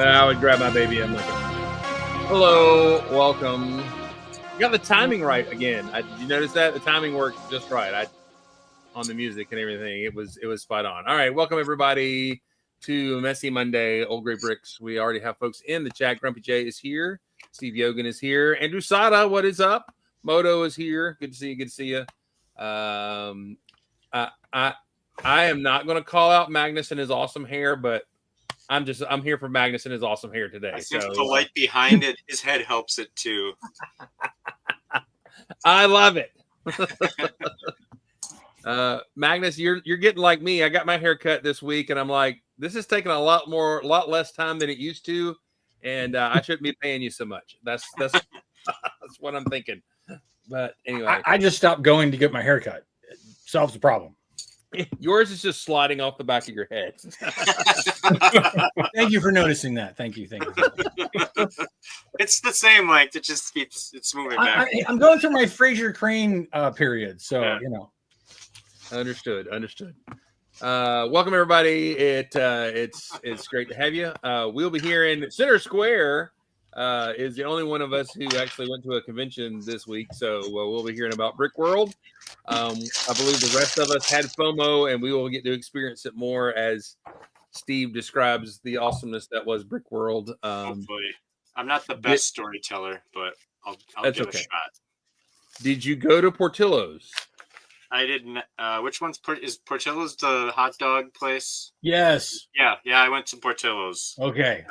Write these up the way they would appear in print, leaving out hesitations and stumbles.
I would grab my baby. I'm like, hello, welcome. You got the timing right again. Did you notice that? The timing worked just right. On the music and everything. It was spot on. All right, welcome everybody to Messy Monday, Old Gray Bricks. We already have folks in the chat. Grumpy J is here. Steve Yogan is here. Andrew Sada, what is up? Moto is here. Good to see you. Good to see you. I am not going to call out Magnus and his awesome hair, but I'm here for Magnus and his awesome hair today. I think the light behind it, his head helps it too. I love it. Magnus, you're getting like me. I got my hair cut this week, and I'm like, this is taking a lot less time than it used to, and I shouldn't be paying you so much. That's that's what I'm thinking. But anyway, I just stopped going to get my hair cut. It solves the problem. Yours is just sliding off the back of your head. Thank you for noticing that. Thank you. It's the same length. It just it's moving back. I'm going through my Fraser Crane period, so yeah. You know. Understood. Welcome everybody. It's great to have you. We'll be here in Center Square. Is the only one of us who actually went to a convention this week, so we'll be hearing about Brick World. I believe the rest of us had FOMO, and we will get to experience it more as Steve describes the awesomeness that was Brick World. Hopefully, I'm not the best storyteller, but I'll give it a shot. Did you go to Portillo's? I didn't. Which one's is Portillo's the hot dog place? Yes. Yeah. I went to Portillo's. Okay.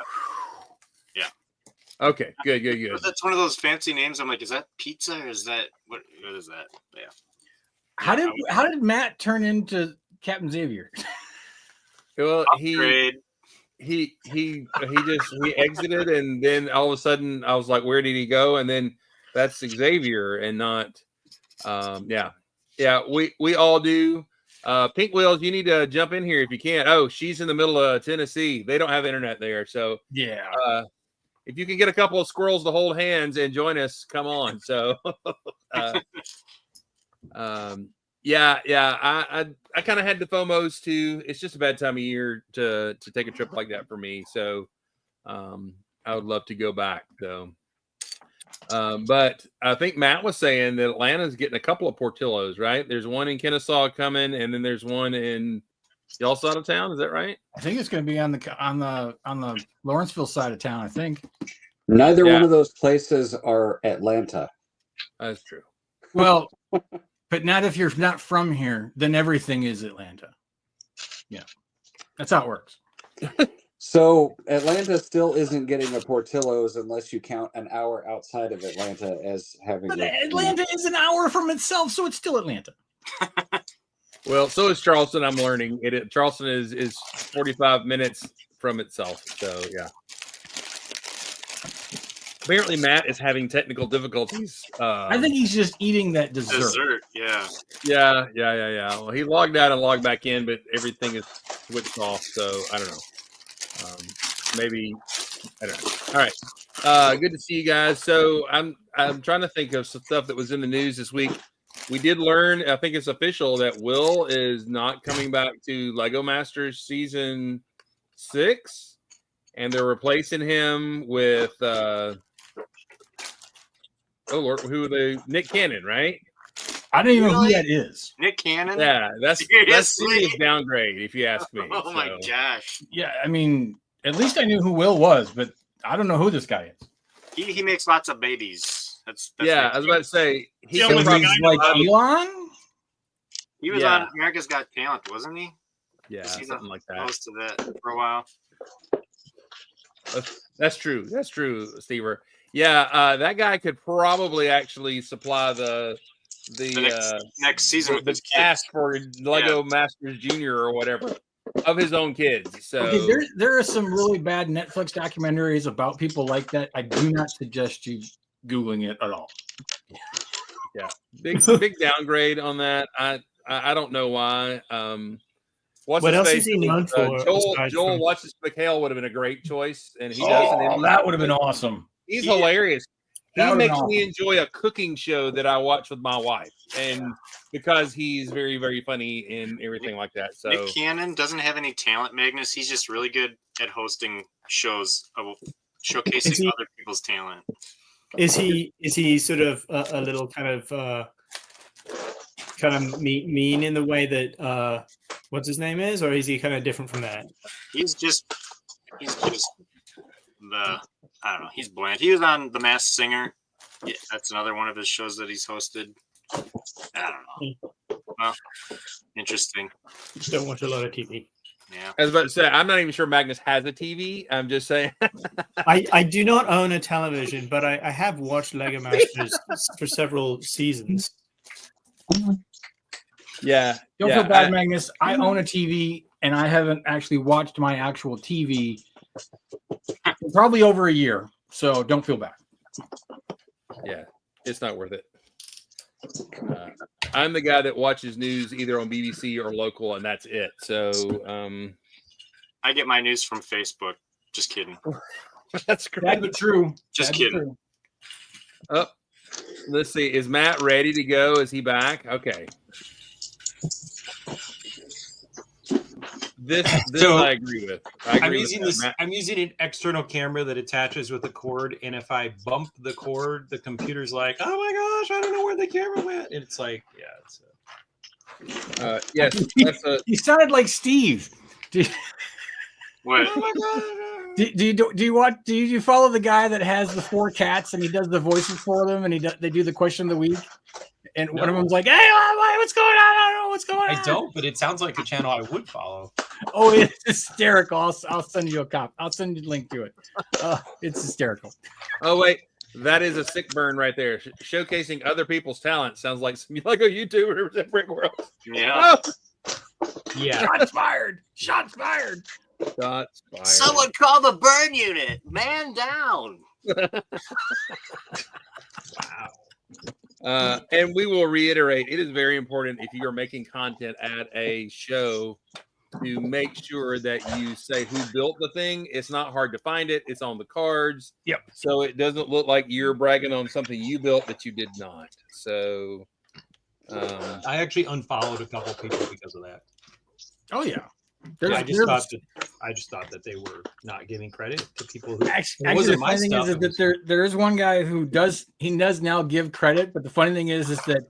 Yeah. Okay. Good. That's one of those fancy names. I'm like, is that pizza or is that what is that? Yeah. How did Matt turn into Captain Xavier? Well, he exited, and then all of a sudden I was like, where did he go? And then that's Xavier and not Yeah, we all do. Pink Wheels, you need to jump in here if you can. Oh, she's in the middle of Tennessee. They don't have internet there. So yeah. If you can get a couple of squirrels to hold hands and join us, come on. So I kind of had the FOMOs too. It's just a bad time of year to take a trip like that for me. So I would love to go back though. But I think Matt was saying that Atlanta's getting a couple of Portillos, right? There's one in Kennesaw coming, and then there's one in y'all side of town. Is that right? I think it's going to be on the Lawrenceville side of town. I think neither one of those places are Atlanta. That's true. Well, but not if you're not from here. Then everything is Atlanta. Yeah, that's how it works. So Atlanta still isn't getting a Portillo's unless you count an hour outside of Atlanta as having. But Atlanta is an hour from itself, so it's still Atlanta. Well, so is Charleston. I'm learning it. Charleston is 45 minutes from itself. So yeah. Apparently, Matt is having technical difficulties. I think he's just eating that dessert. Yeah. Well, he logged out and logged back in, but everything is switched off. So I don't know. Maybe I don't know. All right. Good to see you guys. So I'm trying to think of some stuff that was in the news this week. We did learn, I think it's official, that Will is not coming back to Lego Masters season 6, and they're replacing him with Nick Cannon, right? I don't even know who that is. Nick Cannon? Yeah, that's serious downgrade, if you ask me. Oh my gosh. Yeah, I mean, at least I knew who Will was, but I don't know who this guy is. He makes lots of babies. That's I was about to say he's like Elon. He was on America's Got Talent, wasn't he? Yeah, something like that. Close to that for a while. That's true, Stever. Yeah, that guy could probably actually supply the next season with the cast for Lego Masters Junior or whatever of his own kids. So okay, there are some really bad Netflix documentaries about people like that. I do not suggest you Googling it at all. Yeah, big downgrade on that. I don't know why. What else is he known for? Joel Watches McHale would have been a great choice, and he doesn't. That would have been awesome. He's hilarious. That would've makes been me awesome. enjoy a cooking show that I watch with my wife, and because he's very, very funny and everything like that. So Nick Cannon doesn't have any talent, Magnus. He's just really good at hosting shows of showcasing he- other people's talent. Is he sort of a little kind of mean in the way that what's his name is, or is he kind of different from that? He's just the I don't know. He's bland. He was on The Masked Singer. Yeah, that's another one of his shows that he's hosted. I don't know. Well, interesting. Don't watch a lot of TV. Yeah. I was about to say, I'm not even sure Magnus has a TV. I'm just saying. I do not own a television, but I have watched Lego Masters for several seasons. Yeah. Don't yeah, feel bad, Magnus. I own a TV, and I haven't actually watched my actual TV in probably over a year. So don't feel bad. Yeah, it's not worth it. I'm the guy that watches news either on BBC or local, and that's it. So I get my news from Facebook. Just kidding. that's Sad great. but true. Just Sad but kidding. true. Oh, let's see. Is Matt ready to go? Is he back? Okay. This So, I agree with. I agree I'm with using that, this. Matt. I'm using an external camera that attaches with a cord, and if I bump the cord, the computer's like, "Oh my gosh, I don't know where the camera went." And it's like, yeah, it's. Yes, that's a. You sounded like Steve. What? Oh my god. Do you follow the guy that has the 4 cats and he does the voices for them and they do the question of the week? And one of No. them's like, "Hey, what's going on? I don't know what's going on." I don't, but it sounds like a channel I would follow. Oh, it's hysterical. I'll send you a copy. I'll send you a link to it. It's hysterical. Oh wait, that is a sick burn right there. Showcasing other people's talent sounds like some like a YouTuber at Brick World. Yeah. Oh, Yeah. Shots fired. Shots fired. shots fired. Someone call the burn unit. Man down. Wow. And we will reiterate, it is very important if you are making content at a show to make sure that you say who built the thing. It's not hard to find it. It's on the cards. Yep. So it doesn't look like you're bragging on something you built that you did not. So I actually unfollowed a couple people because of that. Oh yeah. I just thought that they were not giving credit to people who. Actually, It wasn't the my funny thing stuff, is it that was- there is one guy who does now give credit, but the funny thing is that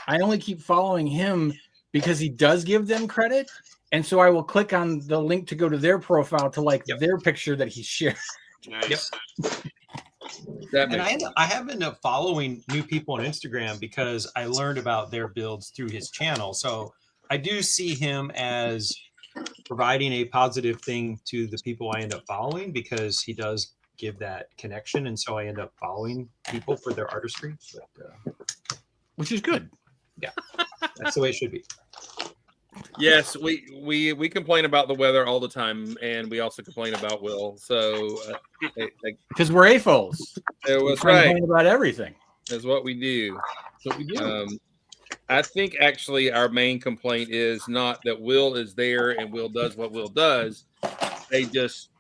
I only keep following him because he does give them credit, and so I will click on the link to go to their profile to like Yep. their picture that he shared. Nice. that And makes I have been following new people on Instagram because I learned about their builds through his channel. So I do see him as providing a positive thing to the people I end up following because he does give that connection. And so I end up following people for their artistry. But, Which is good. that's the way it should be. Yes, we complain about the weather all the time, and we also complain about Will. So Because we're AFOs. it was We're right. complaining about everything. That's what we do. That's what we do. I think actually our main complaint is not that Will is there and Will does what Will does. They just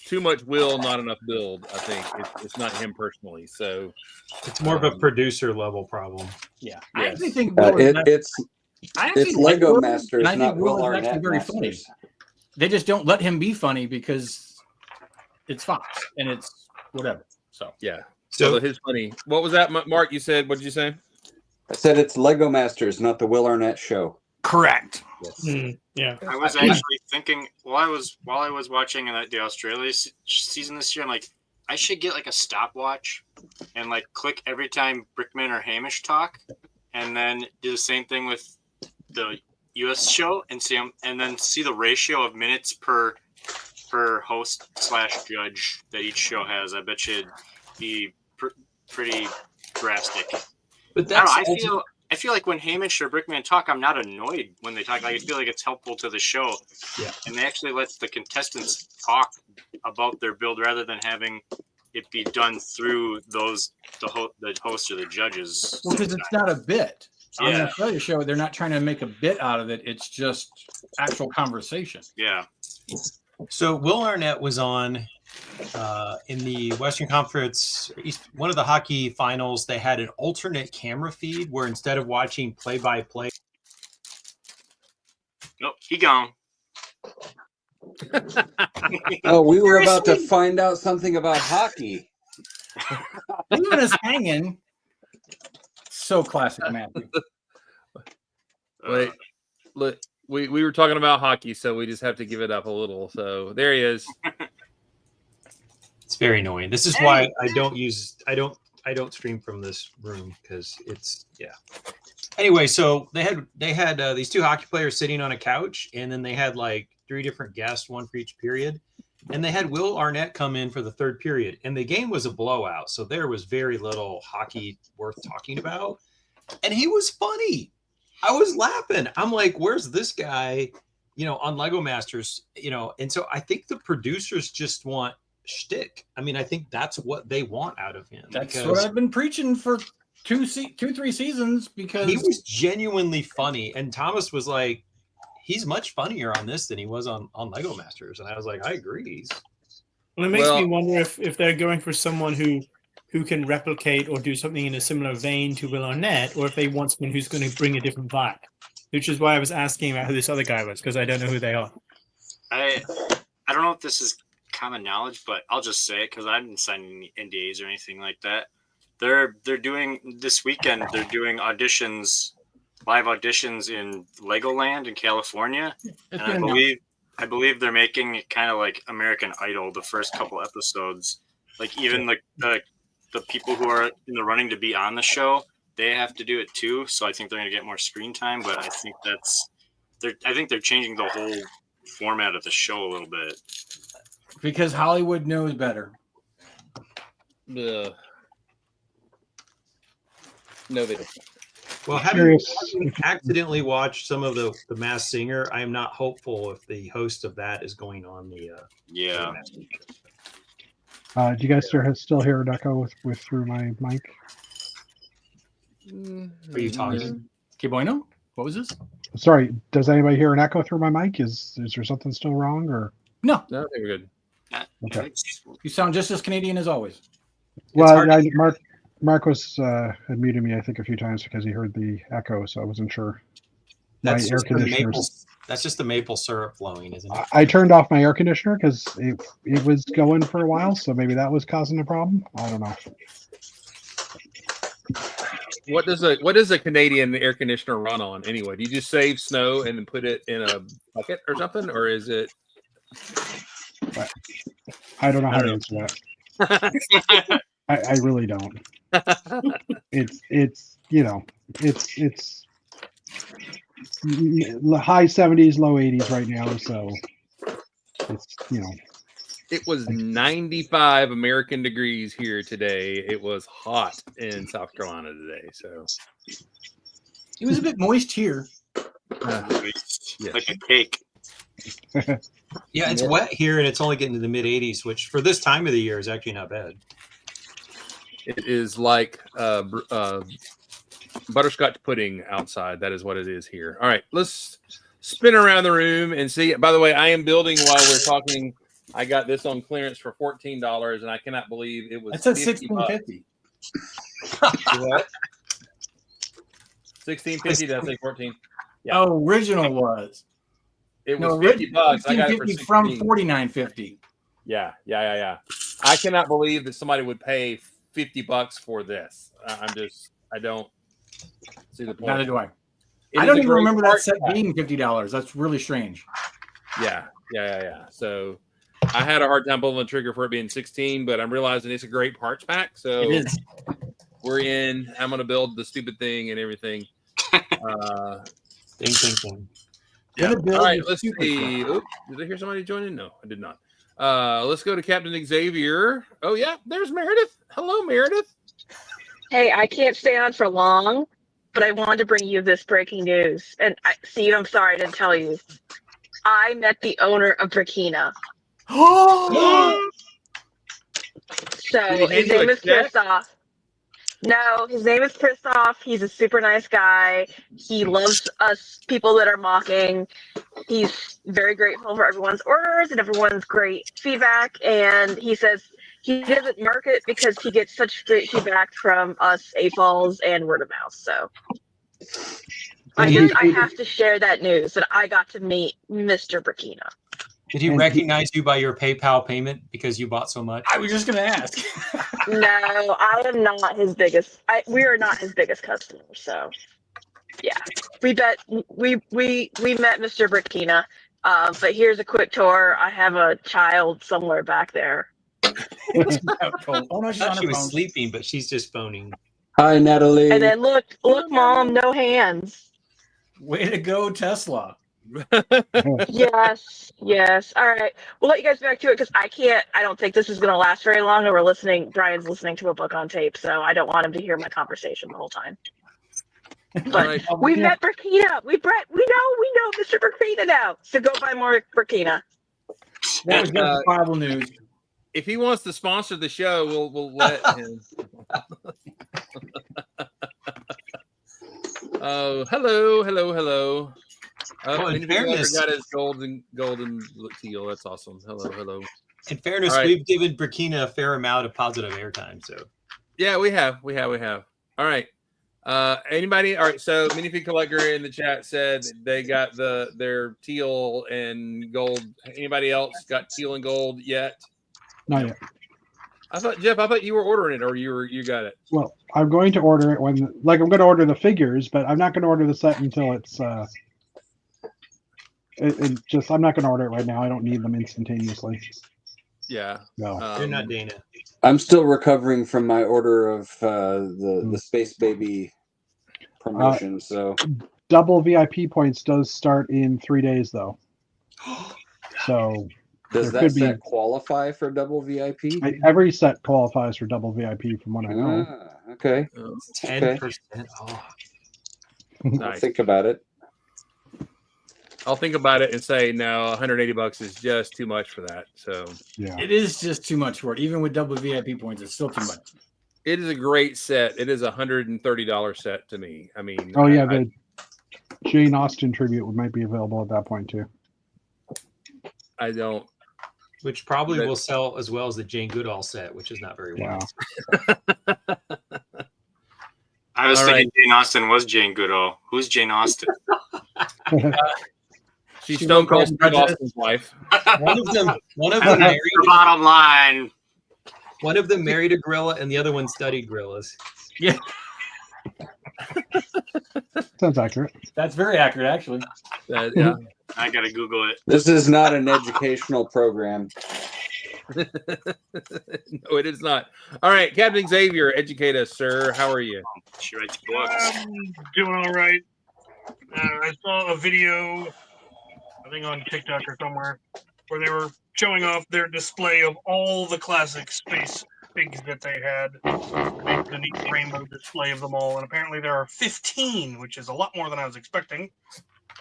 too much Will, not enough build. I think it's not him personally. So It's more of a producer level problem. Yeah. I yes. actually think Will is not- It's I actually it's like Lego Will, Masters, and I not think Will Will is actually Arnett very Masters. funny. They just don't let him be funny because it's Fox and it's whatever. So yeah. So So his funny. What was that, Mark? You said? What did you say? I said it's Lego Masters, not the Will Arnett show. correct. Yeah. I was actually thinking while I was watching the Australia season this year, I'm like, I should get like a stopwatch and like click every time Brickman or Hamish talk, and then do the same thing with the U.S. show and see them, and then see the ratio of minutes per host / judge that each show has. I bet you it'd be pretty drastic. but I, that's don't know, I feel like when Hamish or Brickman talk, I'm not annoyed when they talk. Like, I feel like it's helpful to the show. Yeah. And they actually let the contestants talk about their build rather than having it be done through the host or the judges. Because it's not a bit. On Yeah. the Australia show, they're not trying to make a bit out of it. It's just actual conversation. Yeah. So Will Arnett was on in the Western Conference, one of the hockey finals, they had an alternate camera feed where instead of watching play-by-play, Nope, he gone. Oh, we were about to find out something about hockey. Leaving us hanging. So classic, Matthew. Wait, look, we were talking about hockey, so we just have to give it up a little. So there he is. it's very annoying. This is why I don't stream from this room because it's Anyway, so they had these two hockey players sitting on a couch, and then they had like 3 different guests, one for each period. And they had Will Arnett come in for the 3rd period, and the game was a blowout. So there was very little hockey worth talking about. And he was funny. I was laughing. I'm like, where's this guy, on Lego Masters, And so I think the producers just want shtick. I mean, I think that's what they want out of him. That's what I've been preaching for 3 seasons, because he was genuinely funny. And Thomas was like, he's much funnier on this than he was on Lego Masters. And I was like, I agree. Well, it makes me wonder if they're going for someone who can replicate or do something in a similar vein to Will Arnett, or if they want someone who's going to bring a different vibe. Which is why I was asking about who this other guy was, because I don't know who they are. I don't know if this is common knowledge, but I'll just say it because I didn't sign any NDAs or anything like that. They're doing this weekend. They're doing live auditions in Legoland in California, and I believe they're making it kind of like American Idol. The first couple episodes, like even like the people who are in the running to be on the show, they have to do it too. So I think they're going to get more screen time. But I think they're changing the whole format of the show a little bit because Hollywood knows better. No, they don't. Well, having accidentally watched some of the Masked Singer, I am not hopeful if the host of that is going on the yeah. Do you guys still hear an echo with through my mic? Are you talking? Que bueno? What was this? Sorry, does anybody hear an echo through my mic? Is there something still wrong or? No, I think we're good. Okay. You sound just as Canadian as always. Well, Marcos had muted me, I think, a few times because he heard the echo, so I wasn't sure. That's just the maple syrup flowing, isn't it? I turned off my air conditioner because it was going for a while, so maybe that was causing a problem. I don't know. What does a Canadian air conditioner run on anyway? Do you just save snow and then put it in a bucket or something, or is it? I don't know how to answer that. I really don't. It's high 70s, low 80s right now, so it's It was 95 American degrees here today. It was hot in South Carolina today, so it was a bit moist here. Like a cake. Yeah, it's wet here, and it's only getting to the mid 80s, which for this time of the year is actually not bad. it is like butterscotch pudding outside. That is what it is here. All right, let's spin around the room and see. By the way, I am building while we're talking. I got this on clearance for $14, and I cannot believe it was. That's at $16.50. What? $16.50. Did I say 14? Yeah. Oh, original was. It was $50. I got it for $16.50 from $49.50. Yeah. I cannot believe that somebody would pay $50 for this. I don't see the point. Neither do I. It I is don't a even great remember that part set pack. being $50. That's really strange. Yeah. So I had a hard time pulling the trigger for it being 16, but I'm realizing it's a great parts pack. So It is. we're in. I'm going to build the stupid thing and everything. Thing. Yeah. Gonna build All right, the let's super see. car. Oops, did I hear somebody join in? No, I did not. Let's go to Captain Xavier. Oh, yeah, there's Meredith. Hello, Meredith. Hey, I can't stay on for long, but I wanted to bring you this breaking news. And Steve, I'm sorry I didn't tell you. I met the owner of Burkina. So Did he hand his you a name is check? Christoph. No, his name is Christoph. He's a super nice guy. He loves us people that are mocking. he's very grateful for everyone's orders and everyone's great feedback. And he says he doesn't mark it because he gets such great feedback from us AFOLs and word of mouth. So I have to share that news that I got to meet Mr. Burkina. Did he recognize you by your PayPal payment because you bought so much? I was just going to ask. No, I am not his biggest. We are not his biggest customer. So, yeah, we met Mr. Burkina. But here's a quick tour. I have a child somewhere back there. Oh no, she's on her She was phone. sleeping, but she's just phoning. Hi, Natalie. And then look, Mom, no hands. Way to go, Tesla. Yes. All right. We'll let you guys back to it because I don't think this is going to last very long. And Brian's listening to a book on tape, so I don't want him to hear my conversation the whole time. But right. we met Burkina. We know Mr. Burkina now. So go buy more Burkina. That was justifiable news. If he wants to sponsor the show, we'll let him. Oh, hello. In fairness, got his golden teal. That's awesome. Hello. In fairness, All right. we've given Burkina a fair amount of positive airtime. So Yeah, we have. All right. Anybody? All right. So Minifig Collector in the chat said they got their teal and gold. Anybody else got teal and gold yet? Not yet. I thought you were ordering it, or you got it. Well, I'm going to order it I'm going to order the figures, but I'm not going to order the set until it's I'm not going to order it right now. I don't need them instantaneously. Yeah. No. you're not Dana. I'm still recovering from my order of the Space Baby promotion. So Double VIP points does start in 3 days, though. So does there that could be- set qualify for double VIP? every set qualifies for double VIP, from what I know. Ah, okay. 10%. Oh, I'll Nice. think about it. I'll think about it and say no. $180 is just too much for that. So Yeah. It is just too much for it. Even with double VIP points, it's still too much. it is a great set. It is a $130 set to me. I mean, Oh yeah, I- the Jane Austen tribute might be available at that point too. I don't. which probably But- will sell as well as the Jane Goodall set, which is not very Yeah. wise. I was All thinking Jane Austen was Jane Goodall. Who's Jane Austen? She's She Stone wrote Cold Pride and Steve Prejudice. Austin's wife. One of them The married. bottom line. One of them married a gorilla, and the other one studied gorillas. Sounds accurate. That's very accurate, actually. Yeah. I gotta Google it. This is not an educational program. No, it is not. All right, Captain Xavier, educate us, sir. How are you? She writes books. Doing all right. I saw a video, I think on TikTok or somewhere, where they were showing off their display of all the classic space figs that they had. The neat rainbow display of them all, and apparently there are 15, which is a lot more than I was expecting.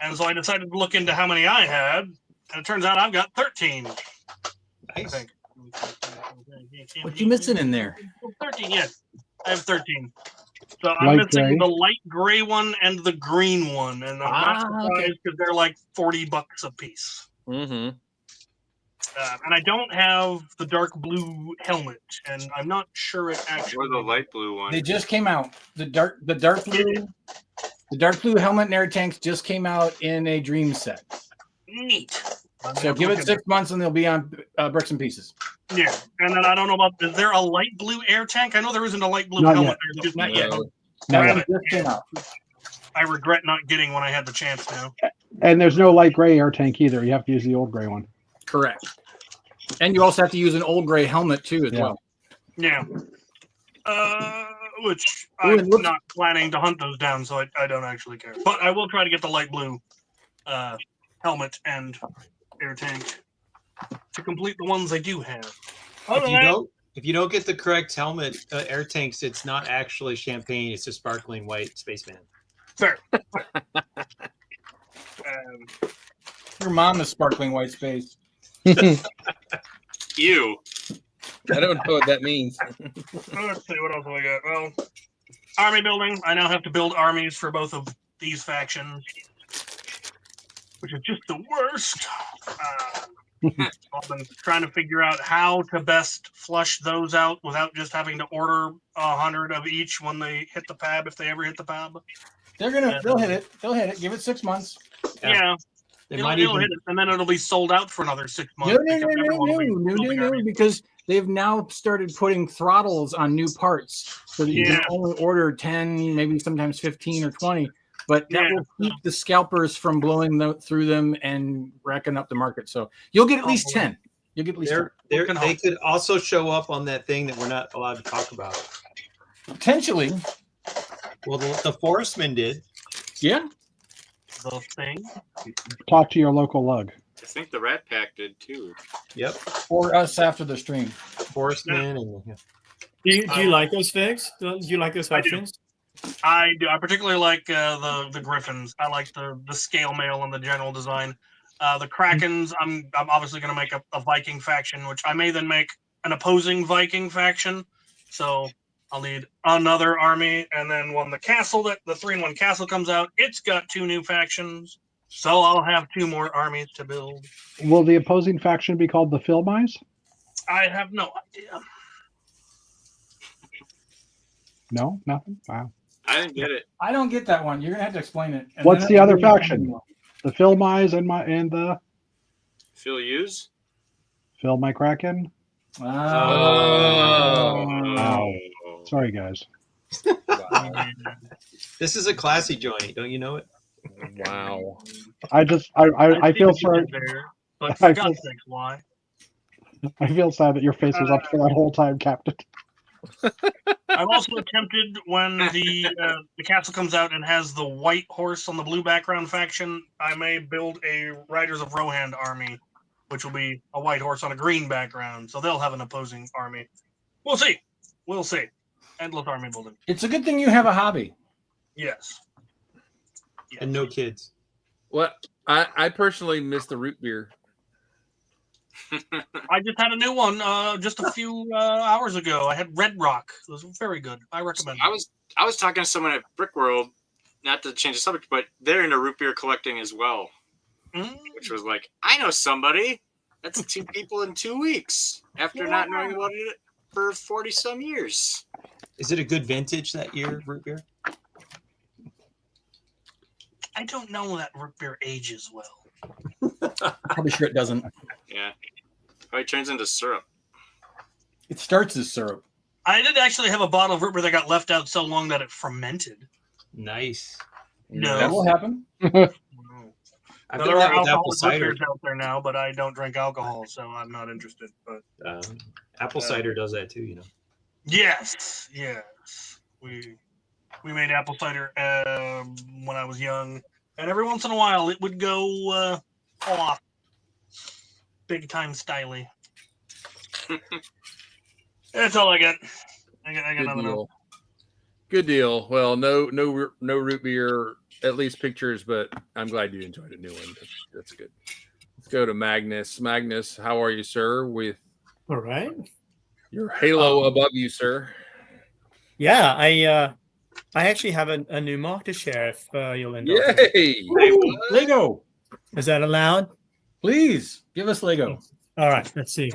And so I decided to look into how many I had, and it turns out I've got 13. I Nice. think. What you missing in there? 13, yes. I have 13. So I'm Light missing gray? the light gray one and the green one, and I'm not surprised because they're like $40 a piece. Mm-hmm. And I don't have the dark blue helmet, and I'm not sure it Or actually. the light blue one. They just came out. The dark blue helmet and air tanks just came out in a dream set. Neat. So give it 6 months and they'll be on Bricks and Pieces. Yeah, and then I don't know about. Is there a light blue air tank? I know there isn't a light blue Not helmet. yet. There's just Not yet. No. That Damn one just came out. I regret not getting when I had the chance now. And there's no light gray air tank either. You have to use the old gray one. Correct. And you also have to use an old gray helmet too, as Yeah. well. Yeah. Which Ooh, I'm and look- not planning to hunt those down, so I don't actually care. But I will try to get the light blue helmet and air tank to complete the ones I do have. Other than that, If you don't get the correct helmet, air tanks, it's not actually champagne; it's a sparkling white spaceman. fair. Your mom is sparkling white space. You. I don't know what that means. Let's see, what else have I got? Well, army building. I now have to build armies for both of these factions. which is just the worst. I've been trying to figure out how to best flush those out without just having to order 100 of each when they hit the pab, if they ever hit the pab. They'll hit it. They'll hit it. Give it 6 months. Yeah. They It'll might hit even it, and then it'll be sold out for another 6 months. No, because they've now started putting throttles on new parts so that you can only order 10, maybe sometimes 15 or 20. But that will keep the scalpers from blowing through them and racking up the market. So you'll get at least 10. You'll get at least 10. They could also show up on that thing that we're not allowed to talk about. Potentially. Well, the Forestman did. Yeah. The thing. Talk to your local lug. I think the Rat Pack did too. Yep. Or us after the stream. Forestman and Do you like those figs? Do you like those factions? I do. I particularly like the Griffins. I like the scale mail and the general design. The Krakens, I'm obviously going to make a Viking faction, which I may then make an opposing Viking faction. So I'll need another army, and then when the 3-in-1 castle comes out, it's got 2 new factions. So I'll have 2 more armies to build. Will the opposing faction be called the Philmise? I have no idea. No, nothing. Wow. I didn't get it. I don't get that one. You're gonna have to explain it. And What's then the I'll other give you faction? The Philmise and the Phil Hughes? Phil My Kraken. Oh. Wow. Sorry, guys. this is a classy joint. Don't you know it? Wow. I feel sorry. But for God's sake, why? I feel sad that your face was up for that whole time, Captain. I've also attempted when the castle comes out and has the white horse on the blue background faction, I may build a Riders of Rohan army, which will be a white horse on a green background. So they'll have an opposing army. We'll see. We'll see. Endless army building. It's a good thing you have a hobby. Yes. And no kids. Well, I personally miss the root beer. I just had a new one just a few hours ago. I had Red Rock. It was very good. I recommend it. I was talking to someone at Brick World, not to change the subject, but they're into root beer collecting as well. Which was like, I know somebody. That's 2 people in 2 weeks after not knowing about it for 40 some years. Is it a good vintage that year, root beer? I don't know that root beer ages well. Probably sure it doesn't. Yeah. Probably turns into syrup. It starts as syrup. I did actually have a bottle of root beer that got left out so long that it fermented. Nice. No. That will happen. I've There done are that with apple alcoholic cider. root beers out there now, but I don't drink alcohol, so I'm not interested. But Apple cider does that too, you know. yes. We made apple cider when I was young, and every once in a while it would go off, big time styly. That's all I got. I got Good nothing deal. else. Good deal. Well, no root beer, at least pictures, but I'm glad you enjoyed a new one. That's good. Let's go to Magnus. Magnus, how are you, sir? With All right. your halo above you, sir. Yeah, I actually have a new mark to share if you'll indulge me. Yay! Lego. Is that allowed? Please give us Lego. All right, let's see.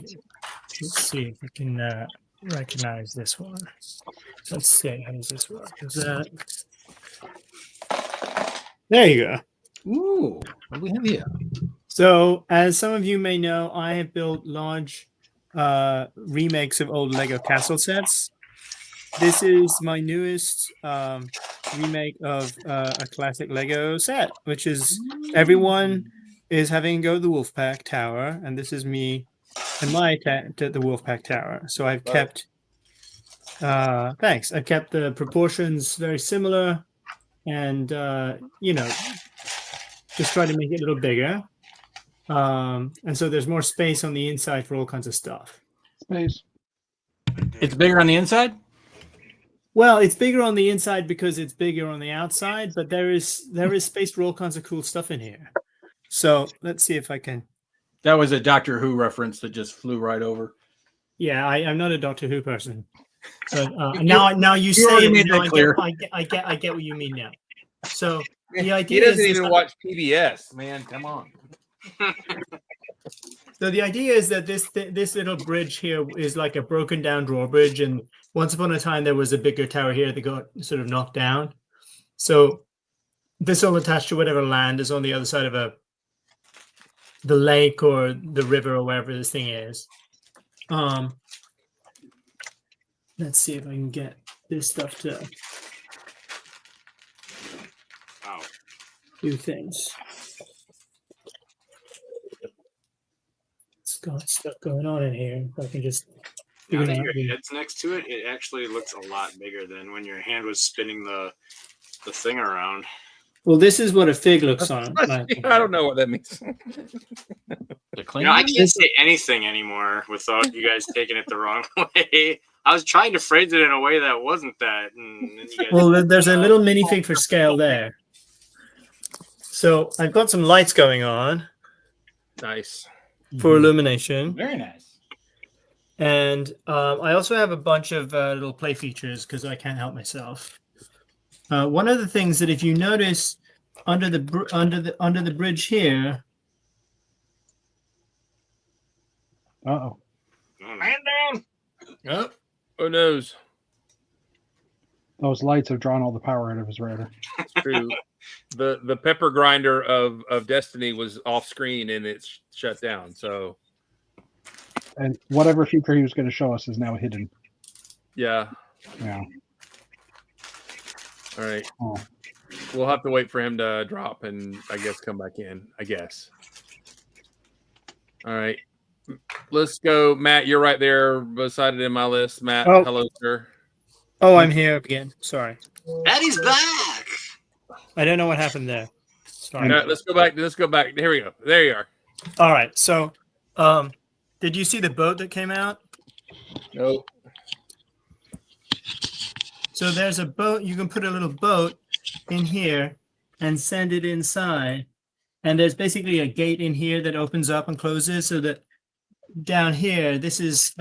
Let's see if we can recognize this one. Let's see, how does this work? Is that... There you go. Ooh, what do we have here? So, as some of you may know, I have built large remakes of old Lego castle sets. This is my newest remake of a classic Lego set, which is everyone is having to go to the Wolfpack Tower, and this is me and my attempt at the Wolfpack Tower. So I've kept, thanks. I've kept the proportions very similar, and just try to make it a little bigger. And so there's more space on the inside for all kinds of stuff. Space. It's bigger on the inside? Well, it's bigger on the inside because it's bigger on the outside, but there is space for all kinds of cool stuff in here. So let's see if I can. That was a Doctor Who reference that just flew right over. Yeah, I'm not a Doctor Who person. But now you say already it, made now that clear. I get what you mean now. So The He idea doesn't is even watch PBS, man. Come on. So the idea is that this little bridge here is like a broken down drawbridge, and once upon a time there was a bigger tower here that got sort of knocked down. So this will attach to whatever land is on the other side of the lake or the river or wherever this thing is. Let's see if I can get this stuff to Wow. do things. It's got stuff going on in here. If I can just Now figure that out your the- head's next to it, it actually looks a lot bigger than when your hand was spinning the thing around. Well, this is what a fig looks on. Like. I don't know what that means. The You know, I Klingon? can't say anything anymore without you guys taking it the wrong way. I was trying to phrase it in a way that wasn't that. And then you guys, Well, there's a little minifig for scale there. So I've got some lights going on Nice. for illumination. Very nice. And I also have a bunch of little play features because I can't help myself. One of the things that, if you notice, under the bridge here, Uh-oh. Man down. Oh, who knows? Those lights have drawn all the power out of his router. True. The pepper grinder of Destiny was off screen and it's shut down. So And whatever feature he was going to show us is now hidden. yeah. Yeah. All right. Oh. We'll have to wait for him to drop and I guess come back in. I guess. All right. Let's go, Matt. You're right there beside it in my list. Matt, Oh. hello, sir. oh, I'm here again. Sorry, Daddy's back. I don't know what happened there. Sorry. All right, let's go back. Let's go back. Here we go. There you are. All right. So, did you see the boat that came out? Nope. So there's a boat. You can put a little boat in here and send it inside. And there's basically a gate in here that opens up and closes, so that down here, this is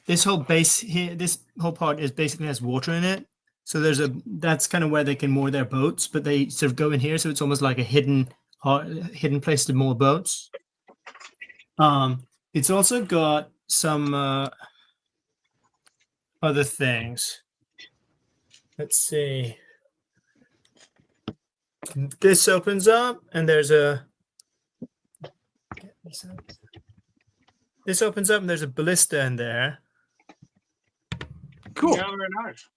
this whole base here, this whole part is basically has water in it. So that's kind of where they can moor their boats, but they sort of go in here, so it's almost like a hidden place to moor boats. It's also got some other things. Let's see. This opens up, and there's a. This opens up, and there's a ballista in there. Cool. Yeah, very nice.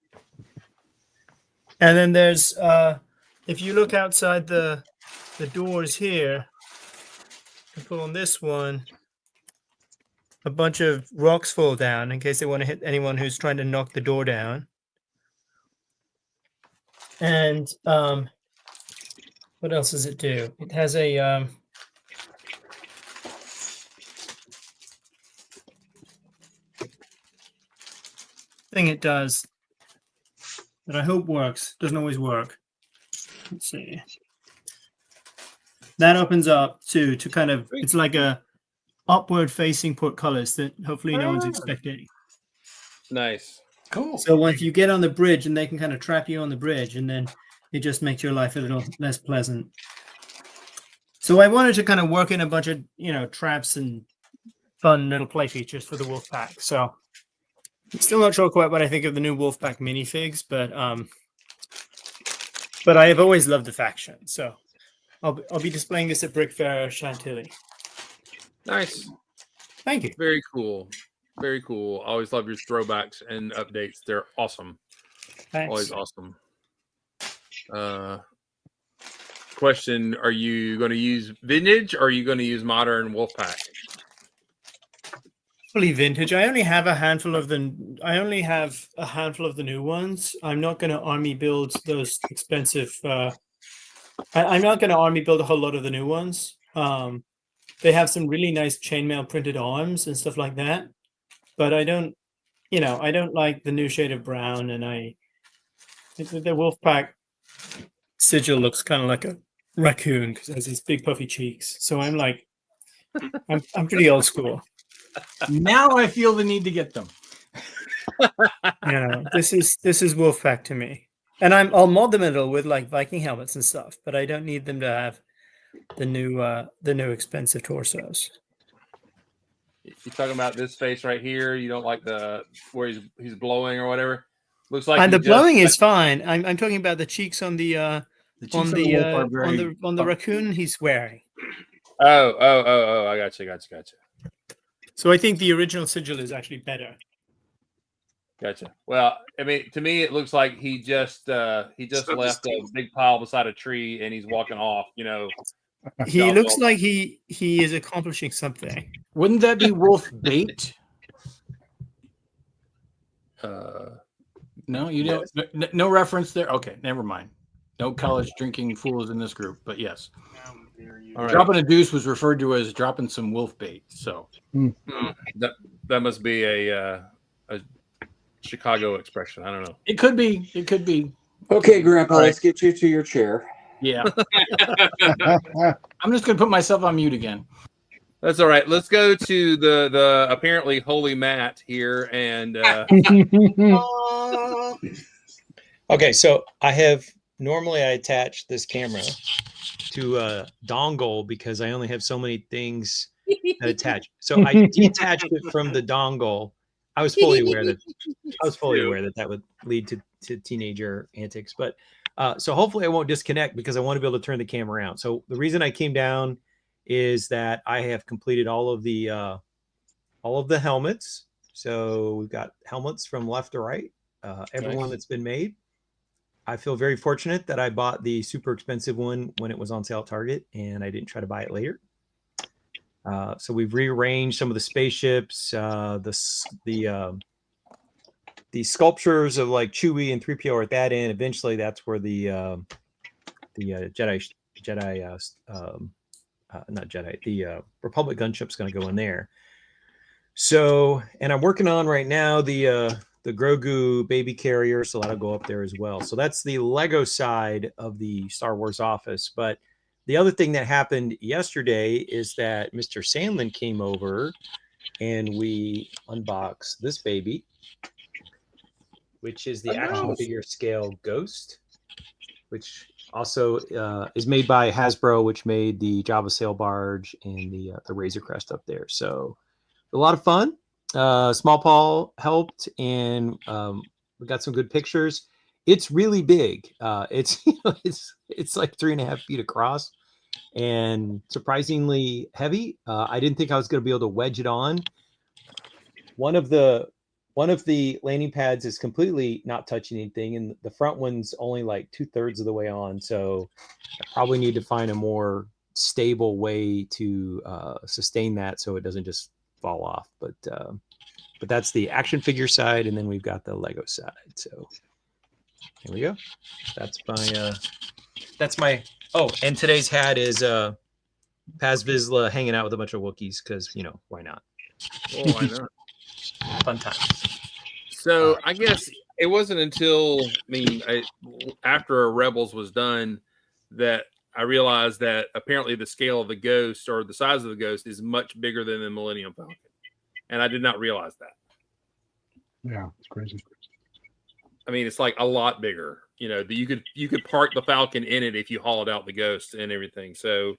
And then there's, if you look outside the doors here, and pull on this one, a bunch of rocks fall down in case they want to hit anyone who's trying to knock the door down. And what else does it do? It has a thing it does that I hope works. Doesn't always work. Let's see. That opens up to kind of, it's like a upward facing portcullis that hopefully no one's expecting. Nice. Cool. So once you get on the bridge, and they can kind of trap you on the bridge, and then it just makes your life a little less pleasant. So I wanted to kind of work in a bunch of, traps and fun little play features for the Wolfpack. So I'm still not sure quite what I think of the new Wolfpack minifigs, but I have always loved the faction. So I'll be displaying this at Brick Fair Chantilly. Nice. Thank you. Very cool. Very cool. Always love your throwbacks and updates. They're awesome. Thanks. Always awesome. Question: are you going to use vintage or are you going to use modern Wolfpack? Probably vintage. I only have a handful of the new ones. I'm not going to army build those expensive. I'm not going to army build a whole lot of the new ones. They have some really nice chainmail printed arms and stuff like that, but I don't like the new shade of brown, and the Wolfpack sigil looks kind of like a raccoon because it has these big puffy cheeks. So I'm like, I'm pretty old school. Now I feel the need to get them. This is Wolfpack to me. And I'll mod the middle with like Viking helmets and stuff, but I don't need them to have the new expensive torsos. You talking about this face right here? You don't like the where he's blowing or whatever? Looks like And he the just- blowing is fine. I'm talking about the cheeks on the cheeks on on the the wolf are very- on the raccoon he's wearing. Oh! I got you. So I think the original sigil is actually better. Gotcha. Well, I mean, to me, it looks like he just left a big pile beside a tree and he's walking off. You know, He looks like he is accomplishing something. Wouldn't that be wolf bait? No, you don't. No reference there. Okay, never mind. No college drinking fools in this group, but yes. All right. Dropping a deuce was referred to as dropping some wolf bait. So that must be a Chicago expression. I don't know. it could be. It could be. Okay, Grandpa, All right. let's get you to your chair. Yeah. I'm just gonna put myself on mute again. That's all right. Let's go to the apparently holy Matt here, and Okay, so I attach this camera to a dongle because I only have so many things that attach. So I detached it from the dongle. I was fully aware that that would lead to teenager antics, but so hopefully I won't disconnect because I want to be able to turn the camera around. So the reason I came down is that I have completed all of the helmets. So we've got helmets from left to right, everyone that's been made. I feel very fortunate that I bought the super expensive one when it was on sale at Target, and I didn't try to buy it later. So we've rearranged some of the spaceships, the sculptures of like Chewie and 3PO are at that end. Eventually, that's where the Republic gunship's going to go in there. So, and I'm working on right now the Grogu baby carrier, so that'll go up there as well. So that's the Lego side of the Star Wars office. But the other thing that happened yesterday is that Mr. Sandlin came over and we unboxed this baby, which is the action figure scale Ghost, which also is made by Hasbro, which made the Jabba sail barge and the Razor Crest up there. So a lot of fun. Small Paul helped, and we got some good pictures. It's really big. It's like 3.5 feet across, and surprisingly heavy. I didn't think I was going to be able to wedge it on. One of the landing pads is completely not touching anything, and the front one's only like 2/3 of the way on. So I probably need to find a more stable way to sustain that so it doesn't just fall off. But that's the action figure side, and then we've got the Lego side. So here we go. That's my oh, and today's hat is Paz Vizsla hanging out with a bunch of Wookiees because why not? oh, I know. Fun times. So I guess it wasn't until after Rebels was done that I realized that apparently the scale of the Ghost or the size of the Ghost is much bigger than the Millennium Falcon, and I did not realize that. Yeah, it's crazy. I mean, it's like a lot bigger. You could park the Falcon in it if you hauled out the Ghost and everything. So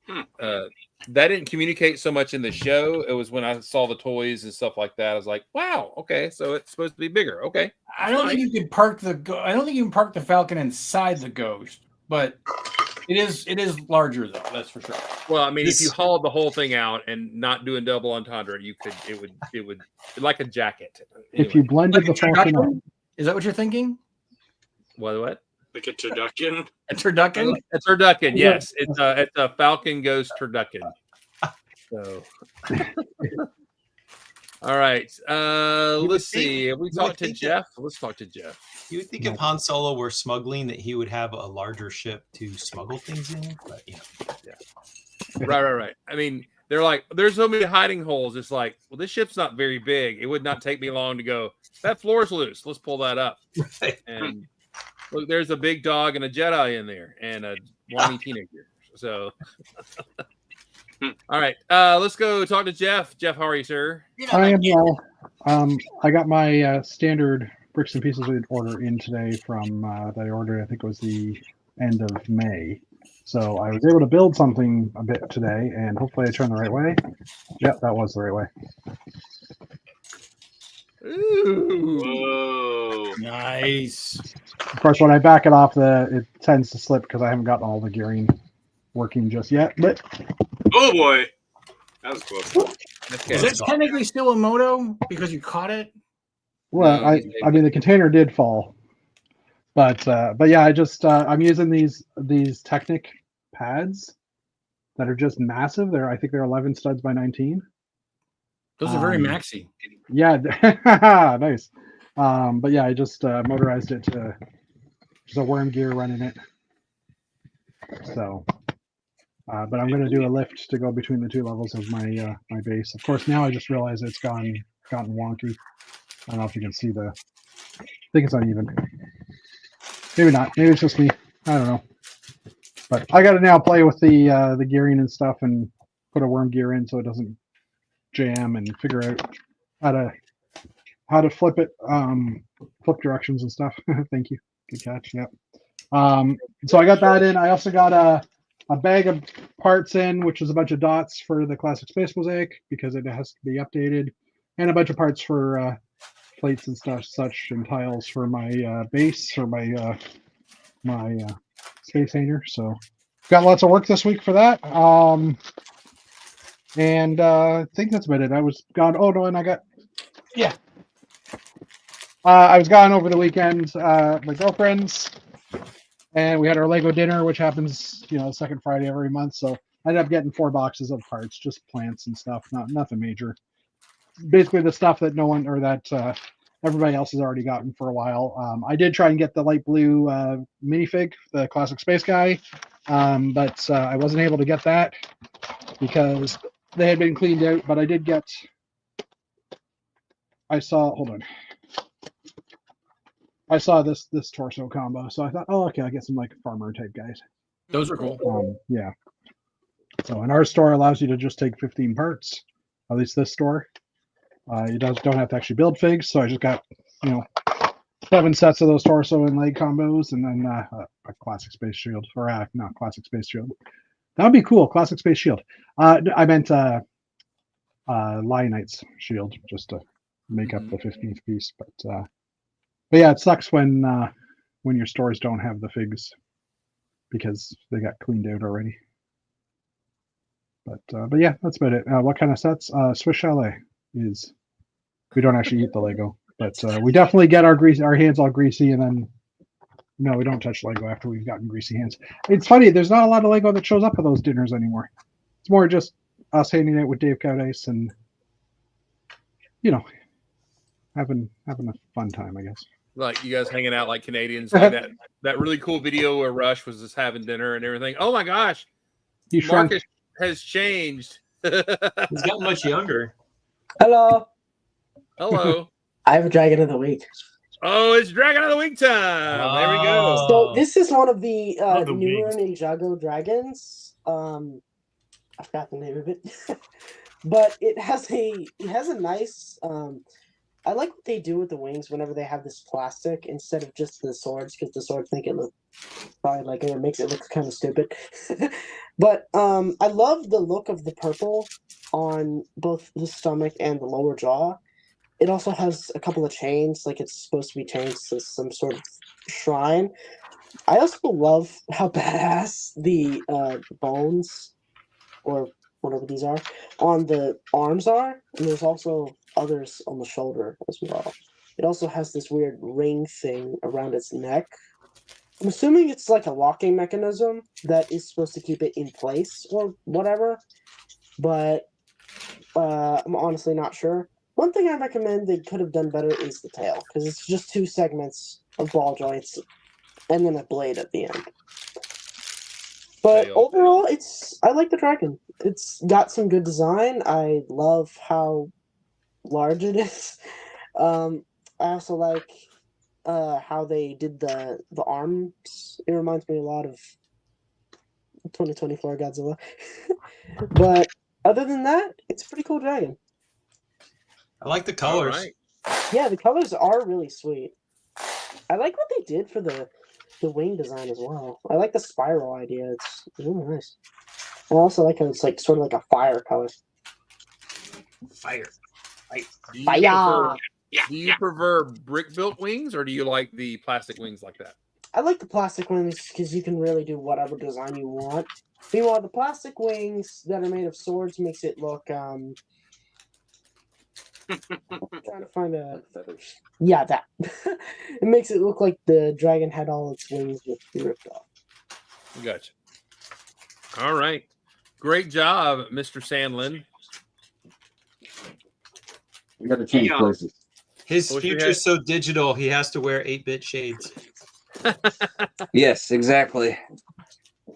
that didn't communicate so much in the show. It was when I saw the toys and stuff like that. I was like, wow, okay, so it's supposed to be bigger. Okay. I don't think you can park the Falcon inside the Ghost, but it is larger though. That's for sure. Well, I mean, if you hauled the whole thing out and not doing double entendre, it would like a jacket. Anyway. If you blended the Falcon up, Is that what you're thinking? What? Like a turducken. A turducken? A turducken, yes. It's a Falcon Ghost turducken. So, all right. Let's see. Have we talked to Jeff? Let's talk to Jeff. You would think if Han Solo were smuggling that he would have a larger ship to smuggle things in, but Right. I mean, they're like, there's so many hiding holes. It's like, well, this ship's not very big. It would not take me long to go, that floor's loose. Let's pull that up. Right. And look, there's a big dog and a Jedi in there and a whiny teenager. So, all right. Let's go talk to Jeff. Jeff, how are you, sir? I am well. I got my standard bricks and pieces order in today from that I ordered. I think it was the end of May. So I was able to build something a bit today, and hopefully I turned the right way. Yep, that was the right way. Ooh. Whoa. Nice. Of course, when I back it off, it tends to slip because I haven't gotten all the gearing working just yet. But Oh boy. That was close. Okay. Is that technically still a moto because you caught it? well, No, I mean the container did fall, but yeah, I just I'm using these Technic pads that are just massive. I think they're 11 studs by 19. Those are very maxi. Yeah, nice. But yeah, I just motorized it to just a worm gear running it. So, but I'm going to do a lift to go between the two levels of my my base. Of course, now I just realize it's gotten wonky. I don't know if you can see I think it's uneven. Maybe not. Maybe it's just me. I don't know. But I got to now play with the gearing and stuff and put a worm gear in so it doesn't jam and figure out how to flip it, flip directions and stuff. Thank you. Good catch. Yep. So I got that in. I also got a bag of parts in, which is a bunch of dots for the Classic Space Mosaic because it has to be updated, and a bunch of parts for plates and stuff, such and tiles for my base or my space hanger. So got lots of work this week for that. And I think that's about it. I was gone. Oh no, and I got I was gone over the weekend. My girlfriend's, and we had our Lego dinner, which happens, second Friday every month. So I ended up getting 4 boxes of parts, just plants and stuff, nothing major. Basically, the stuff that no one or that everybody else has already gotten for a while. I did try and get the light blue minifig, the Classic Space Guy, but I wasn't able to get that because they had been cleaned out. But I did get. Hold on. I saw this torso combo, so I thought, oh, okay, I get some like farmer type guys. Those are cool. Yeah. So, and our store allows you to just take 15 parts. At least this store. You don't have to actually build figs. So I just got 7 sets of those torso and leg combos, and then a Classic Space Shield, or not Classic Space Shield. That would be cool. Classic Space Shield. I meant Lionite's shield, just to make up the 15th piece, but yeah, it sucks when your stores don't have the figs because they got cleaned out already. But yeah, that's about it. What kind of sets? Swiss Chalet is. We don't actually eat the Lego, but we definitely get our hands all greasy, and then no, we don't touch Lego after we've gotten greasy hands. It's funny. There's not a lot of Lego that shows up at those dinners anymore. It's more just us hanging out with Dave Cowdice and having a fun time, I guess. Like you guys hanging out like Canadians. Like that really cool video where Rush was just having dinner and everything. Oh my gosh, Marcus has changed. He's gotten much younger. Hello. Hello. I have a Dragon of the Week. Oh, it's Dragon of the Week time. There we go. So this is one of the the newer wings. Ninjago dragons. I forgot the name of it, but it has a nice. I like what they do with the wings whenever they have this plastic instead of just the swords, because the swords make it look probably like it makes it look kind of stupid. But I love the look of the purple on both the stomach and the lower jaw. It also has a couple of chains, like it's supposed to be chains to some sort of shrine. I also love how badass the bones, or whatever these are, on the arms are, and there's also others on the shoulder as well. It also has this weird ring thing around its neck. I'm assuming it's like a locking mechanism that is supposed to keep it in place or whatever, but I'm honestly not sure. One thing I recommend they could have done better is the tail, because it's just 2 segments of ball joints and then a blade at the end. But overall, I like the dragon. It's got some good design. I love how large it is. I also like how they did the arms. It reminds me a lot of 2024 Godzilla. But other than that, it's a pretty cool dragon. I like the colors. Right. Yeah, the colors are really sweet. I like what they did for the wing design as well. I like the spiral idea. It's really nice. I also like how it's like sort of like a fire color. Fire. Do you Fire. prefer, do you prefer brick built wings or do you like the plastic wings like that? I like the plastic wings because you can really do whatever design you want. Meanwhile, the plastic wings that are made of swords makes it look I'm trying to find a Feathers. yeah, that. It makes it look like the dragon had all its wings ripped off. Gotcha. All right. Great job, Mr. Sandlin. We got to change Yeah. places. His Wish we had- future's so digital, he has to wear 8-bit shades. Yes, exactly.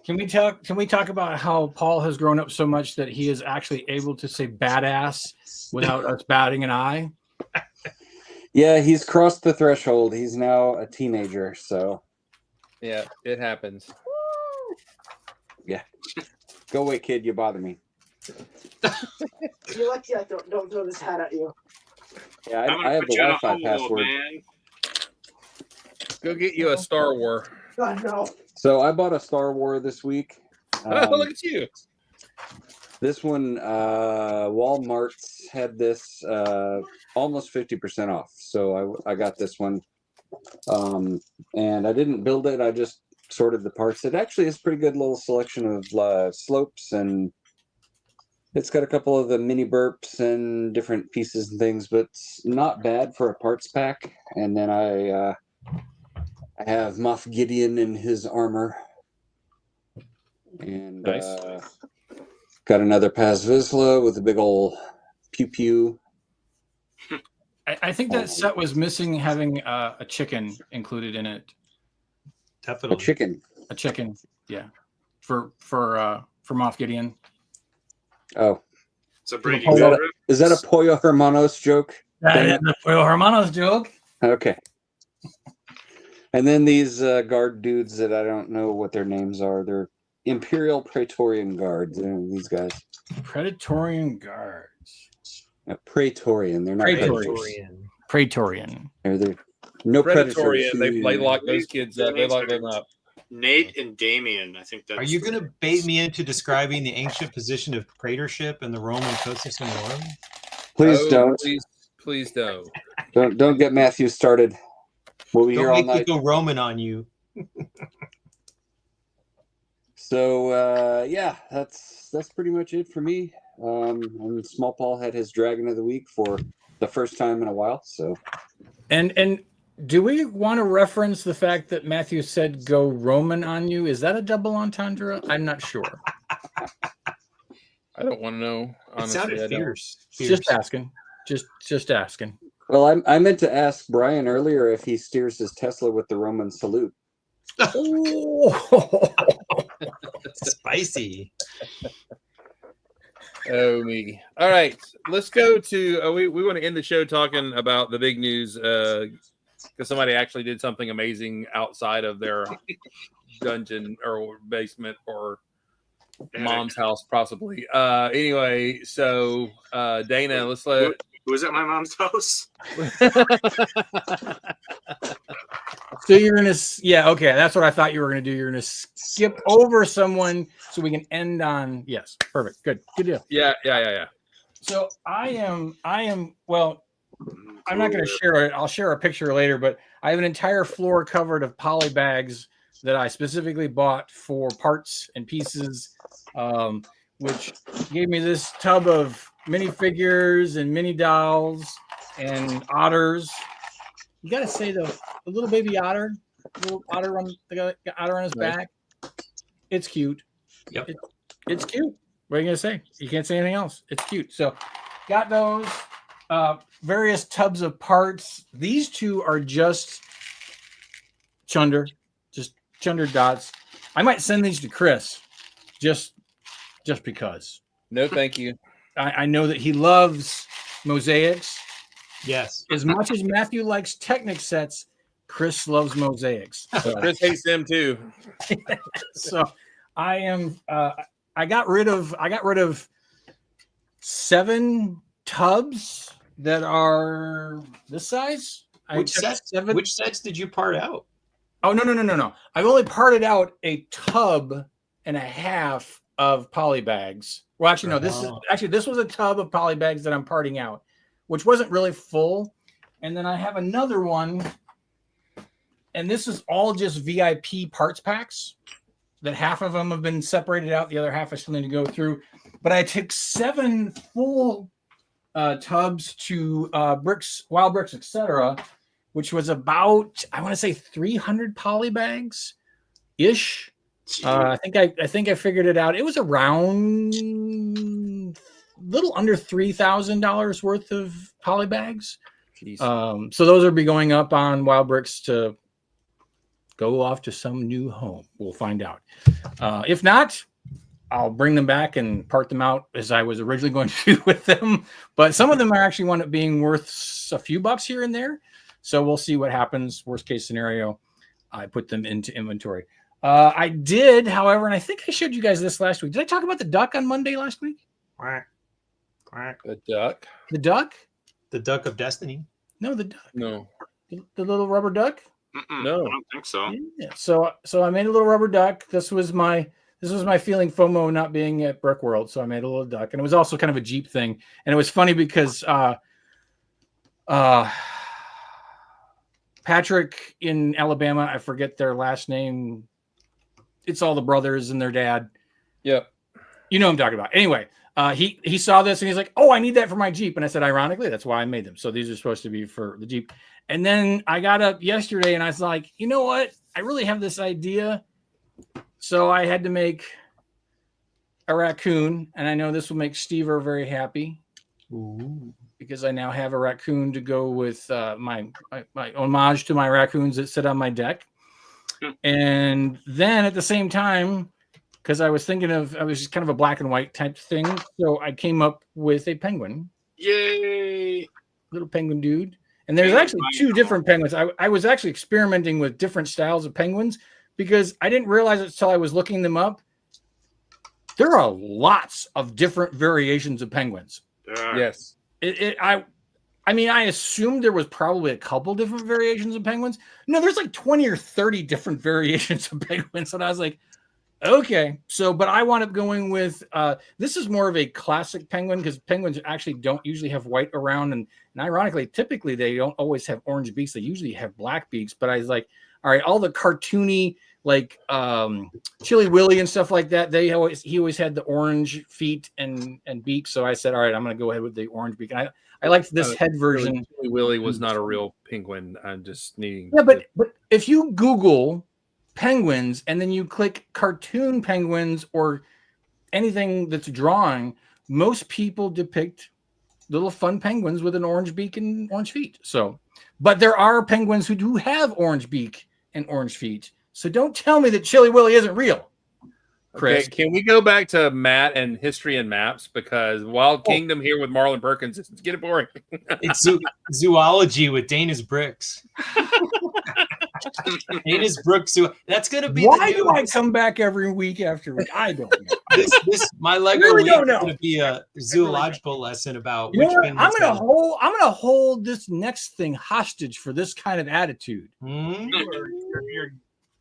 Can we talk about how Paul has grown up so much that he is actually able to say badass without us batting an eye? Yeah, he's crossed the threshold. He's now a teenager, so Yeah, it happens. go away, kid. You bother me. You're lucky I don't throw this hat at you. Yeah, I'm I gonna have put the you in a Wi-Fi hole, password. man. Go get you a Star Wars. God no. So I bought a Star Wars this week. Oh, look at you. This one, Walmart had this almost 50% off. So I got this one. And I didn't build it. I just sorted the parts. It actually is a pretty good little selection of slopes, and it's got a couple of the mini burps and different pieces and things, but it's not bad for a parts pack. And then I have Moff Gideon in his armor. And Nice. got another Paz Vizsla with a big old pew pew. I think that set was missing having a chicken included in it. A Definitely. chicken. A chicken, yeah, for Moff Gideon. Oh, So Brady, is that, go a, is that a Pollo Hermanos joke? That is the Pollo Hermanos joke. Okay. And then these guard dudes that I don't know what their names are. They're Imperial Praetorian Guards. These guys. Praetorian Guards. Praetorian. They're not Praetorian. Praetorian. They're no Predatorian. predators. They lock those kids up. They lock them up. Nate and Damien. I think that's. Are you going to bait me into describing the ancient position of praetorship in the Roman Costa Sinorum? Please Oh, don't. Please don't. Don't get Matthew started. We'll be here all Don't make me night. go Roman on you. So yeah, that's pretty much it for me. And Small Paul had his Dragon of the Week for the first time in a while. So And do we want to reference the fact that Matthew said "go Roman" on you? Is that a double entendre? I'm not sure. I don't want to know. It Honestly, I sounded don't. fierce. Just asking. Just asking. well, I meant to ask Brian earlier if he steers his Tesla with the Roman salute. Oh. Spicy. Oh me. All right, let's go to. We want to end the show talking about the big news because somebody actually did something amazing outside of their dungeon or basement or mom's house, possibly. Anyway, so Dana, let's let. Who was at my mom's house? So you're gonna, yeah, okay. That's what I thought you were gonna do. You're gonna skip over someone so we can end on yes, perfect, good deal. Yeah. So I am. Well, I'm not gonna share it. I'll share a picture later, but I have an entire floor covered of poly bags that I specifically bought for parts and pieces, which gave me this tub of minifigures and mini dolls and otters. You gotta say though, the little baby otter, little otter on the otter on his back. It's cute. Yep. It's cute. What are you gonna say? You can't say anything else. It's cute. So, got those various tubs of parts. These two are just chunder dots. I might send these to Chris, just because. No, thank you. I know that he loves mosaics. Yes. As much as Matthew likes Technic sets, Chris loves mosaics. So, Chris hates them too. so I am. I got rid of 7 tubs that are this size. I Which took sets? Which sets did you part out? Oh no! I've only parted out a tub and a half of poly bags. Well, actually, no. This was a tub of poly bags that I'm parting out, which wasn't really full. And then I have another one, and this is all just VIP parts packs. That half of them have been separated out, the other half I still need to go through. But I took 7 full tubs to Wild Bricks, etc., which was about, I want to say 300 poly bags ish. I think I figured it out. It was around little under $3,000 worth of poly bags. So those will be going up on Wild Bricks to go off to some new home. We'll find out. If not, I'll bring them back and part them out as I was originally going to do with them. But some of them are actually wound up being worth a few bucks here and there. So we'll see what happens. Worst case scenario, I put them into inventory. I did, however, and I think I showed you guys this last week. Did I talk about the duck on Monday last week? Quack, quack. The duck? The duck? The duck of destiny. No, the duck. No. The little rubber duck? No. I don't think so. Yeah. So I made a little rubber duck. This was my feeling FOMO not being at Brickworld. So I made a little duck, and it was also kind of a Jeep thing. And it was funny because Patrick in Alabama, I forget their last name. It's all the brothers and their dad. Yep. You know what I'm talking about. Anyway, he saw this and he's like, "Oh, I need that for my Jeep." And I said, ironically, that's why I made them. So these are supposed to be for the Jeep. And then I got up yesterday and I was like, you know what? I really have this idea. So I had to make a raccoon. And I know this will make Stever very happy. Ooh. Because I now have a raccoon to go with my homage to my raccoons that sit on my deck. And then at the same time, because I was just kind of a black and white type thing. So I came up with a penguin. Yay! Little penguin dude. And there's actually 2 different penguins. I was actually experimenting with different styles of penguins because I didn't realize it until I was looking them up. There are lots of different variations of penguins. Yes. I mean, I assumed there was probably a couple different variations of penguins. No, there's like 20 or 30 different variations of penguins. And I was like, okay. So, but I wound up going with, this is more of a classic penguin because penguins actually don't usually have white around. And ironically, typically they don't always have orange beaks. They usually have black beaks. But I was like, all right, all the cartoony, like Chili Willy and stuff like that, he always had the orange feet and beak. So I said, all right, I'm going to go ahead with the orange beak. And I liked this head version. Chili Willy was not a real penguin. I'm just needing. Yeah, but if you Google penguins and then you click cartoon penguins or anything that's drawing, most people depict little fun penguins with an orange beak and orange feet. So, but there are penguins who do have orange beak and orange feet. So don't tell me that Chili Willy isn't real, Chris. Okay, can we go back to Matt and history and maps? Because Wild Kingdom here with Marlon Perkins, it's getting boring. It's zoology with Dana's Bricks. Dana's Brooks. That's going to be. Why do I come back every week after week? I don't know. This my Lego really week don't is know. going to be a zoological lesson about You know which what? penguins I'm gonna hold this next thing hostage for this kind of attitude. You're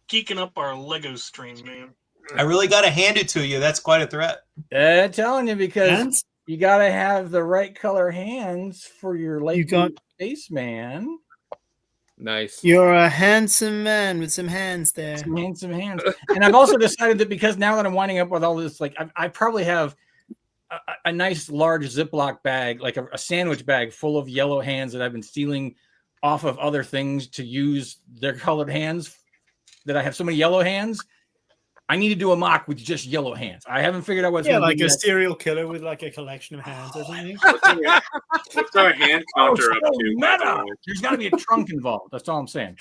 geeking up our Lego stream, man. I really got to hand it to you. That's quite a threat. I'm telling you, because Hands? you got to have the right color hands for your late You got- spaceman. Nice. You're a handsome man with some hands there. Some handsome hands. And I've also decided that because now that I'm winding up with all this, like I probably have a nice large Ziploc bag, like a sandwich bag full of yellow hands that I've been stealing off of other things to use their colored hands. That I have so many yellow hands. I need to do a mock with just yellow hands. I haven't figured out what's Yeah, gonna like be a next. serial killer with like a collection of hands or something. What's our hand counter so up to? by the meta. way? There's got to be a trunk involved. That's all I'm saying.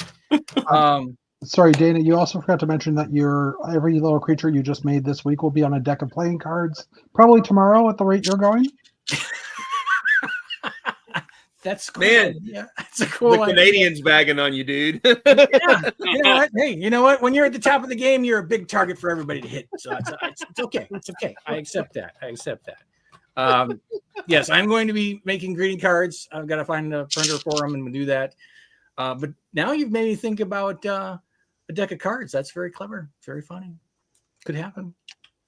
Sorry, Dana, you also forgot to mention that every little creature you just made this week will be on a deck of playing cards probably tomorrow at the rate you're going. That's cool. Man, Yeah, that's a cool The idea. Canadians bagging on you, dude. Yeah. You know what? Hey, you know what? When you're at the top of the game, you're a big target for everybody to hit. So it's okay. It's okay. I accept that. Yes, I'm going to be making greeting cards. I've got to find a printer for them and do that. But now you've made me think about a deck of cards. That's very clever. It's very funny. Could happen.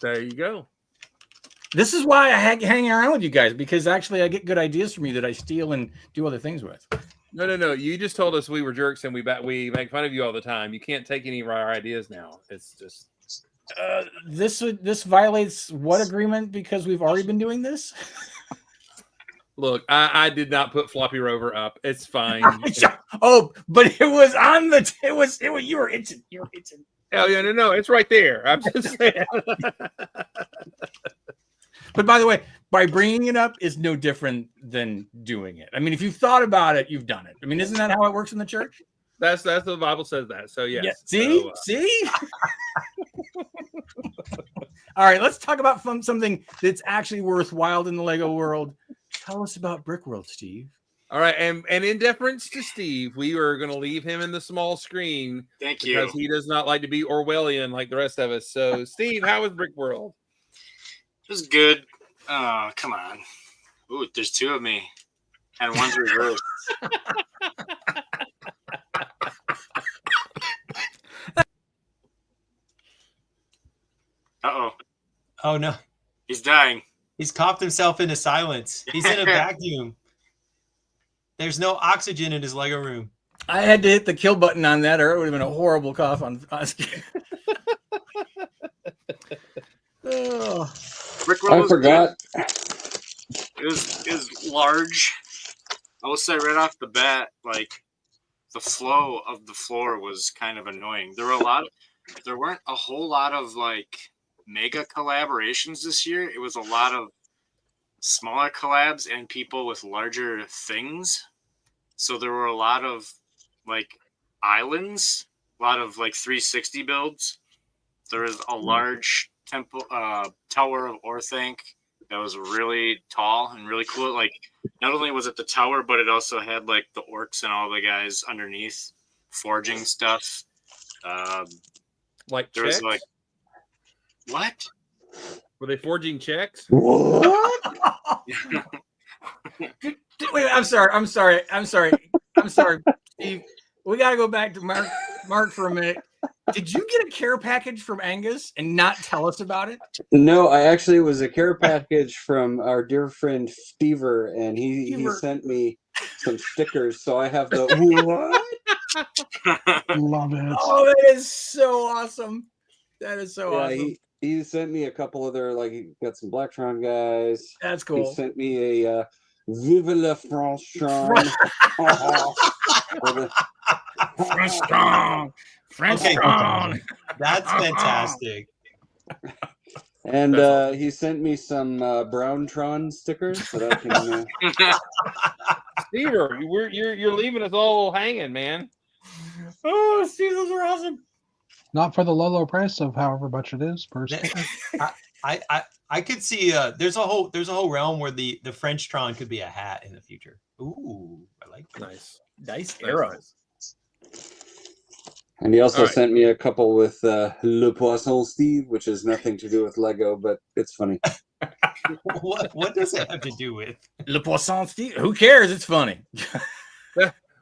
There you go. This is why I hang around with you guys, because actually I get good ideas from you that I steal and do other things with. No. You just told us we were jerks and we make fun of you all the time. You can't take any of our ideas now. It's just this violates what agreement? Because we've already been doing this. look. I did not put Floppy Rover up. It's fine. Oh, but it was on the. It was. You were itching. You were itching. Oh yeah, no. It's right there. I'm just saying. But by the way, by bringing it up is no different than doing it. I mean, if you've thought about it, you've done it. I mean, isn't that how it works in the church? That's the Bible says that. So yes. Yeah. See, So, see. All right, let's talk about something that's actually worthwhile in the Lego world. Tell us about Brick World, Steve. all right, and in deference to Steve, we are going to leave him in the small screen. Thank because you. he does not like to be Orwellian like the rest of us. So, Steve, how was Brick World? It was good. Oh, come on. Ooh, there's two of me. And one's reversed. Uh-oh. Oh no, He's dying. he's coughed himself into silence. He's in a vacuum. There's no oxygen in his Lego room. I had to hit the kill button on that, or it would have been a horrible cough on Oscar. Oh. Brick World I was forgot. good. It was large. I will say right off the bat, like the flow of the floor was kind of annoying. There weren't a whole lot of like mega collaborations this year. It was a lot of smaller collabs and people with larger things. So there were a lot of like islands, a lot of like 360 builds. There was a large tower of Orthanc that was really tall and really cool. Like not only was it the tower, but it also had like the orcs and all the guys underneath forging stuff. Like There checks? was like what? Were they forging checks? What? Wait, I'm sorry, Steve. We got to go back to Mark for a minute. Did you get a care package from Angus and not tell us about it? No, it was a care package from our dear friend Stever, and he Stever. sent me some stickers. So I have the what? Love it. Oh, that is so awesome. That is so Yeah, awesome. he sent me a couple other, like, he got some Blacktron guys. That's He cool. sent me a Vive la France-Tron. French strong. French Okay. strong. That's fantastic. And he sent me some Browntron stickers that I can. Stever, you're leaving us all hanging, man. Oh, Steve, those are awesome. Not for the low price of however much it is per That- sticker. I could see there's a whole realm where the French-tron could be a hat in the future. Ooh, I like that. Nice arrow. And he also All right. sent me a couple with Le Poisson Steve, which has nothing to do with Lego, but it's funny. What does it have to do with? Le Poisson Steve. Who cares? It's funny.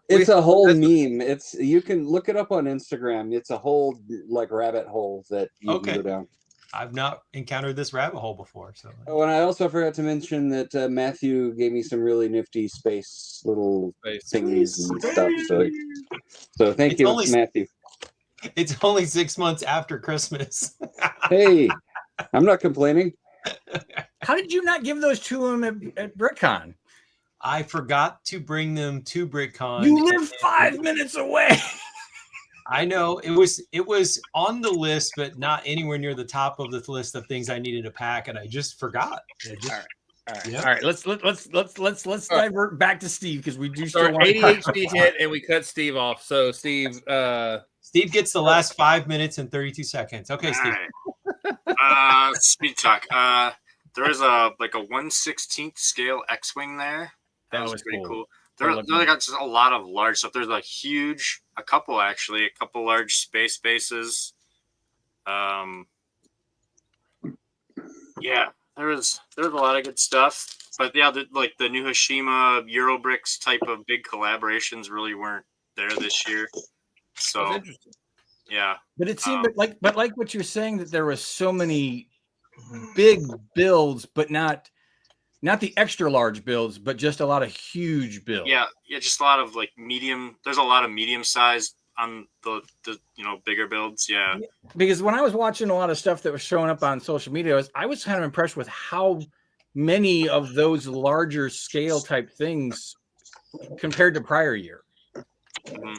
It's a whole meme. You can look it up on Instagram. It's a whole like rabbit hole that you Okay. can go down. I've not encountered this rabbit hole before, so Oh, and I also forgot to mention that Matthew gave me some really nifty space little thingies and stuff. So thank It's you, only- Matthew. it's only 6 months after Christmas. Hey, I'm not complaining. How did you not give those to him at BrickCon? I forgot to bring them to BrickCon. You live 5 minutes away. I know it was on the list, but not anywhere near the top of the list of things I needed to pack, and I just forgot. All right, Yep. all right. Let's divert back to Steve because we do So still want to ADHD hit and we cut Steve off. So Steve, Steve gets the last 5 minutes and 32 seconds. Okay, All Steve. right. Speed talk. There was a 1/16 scale X-wing there. That was pretty cool. There got just a lot of large stuff. There's a couple large space bases. Yeah, there was a lot of good stuff. But yeah, the new Hashima Eurobricks type of big collaborations really weren't there this year. That's So interesting. yeah, But it seemed but like what you're saying, that there was so many big builds, but not the extra large builds, but just a lot of huge builds. yeah, just a lot of like medium. There's a lot of medium sized on the bigger builds. Yeah, Because when I was watching a lot of stuff that was showing up on social media, I was kind of impressed with how many of those larger scale type things compared to prior year.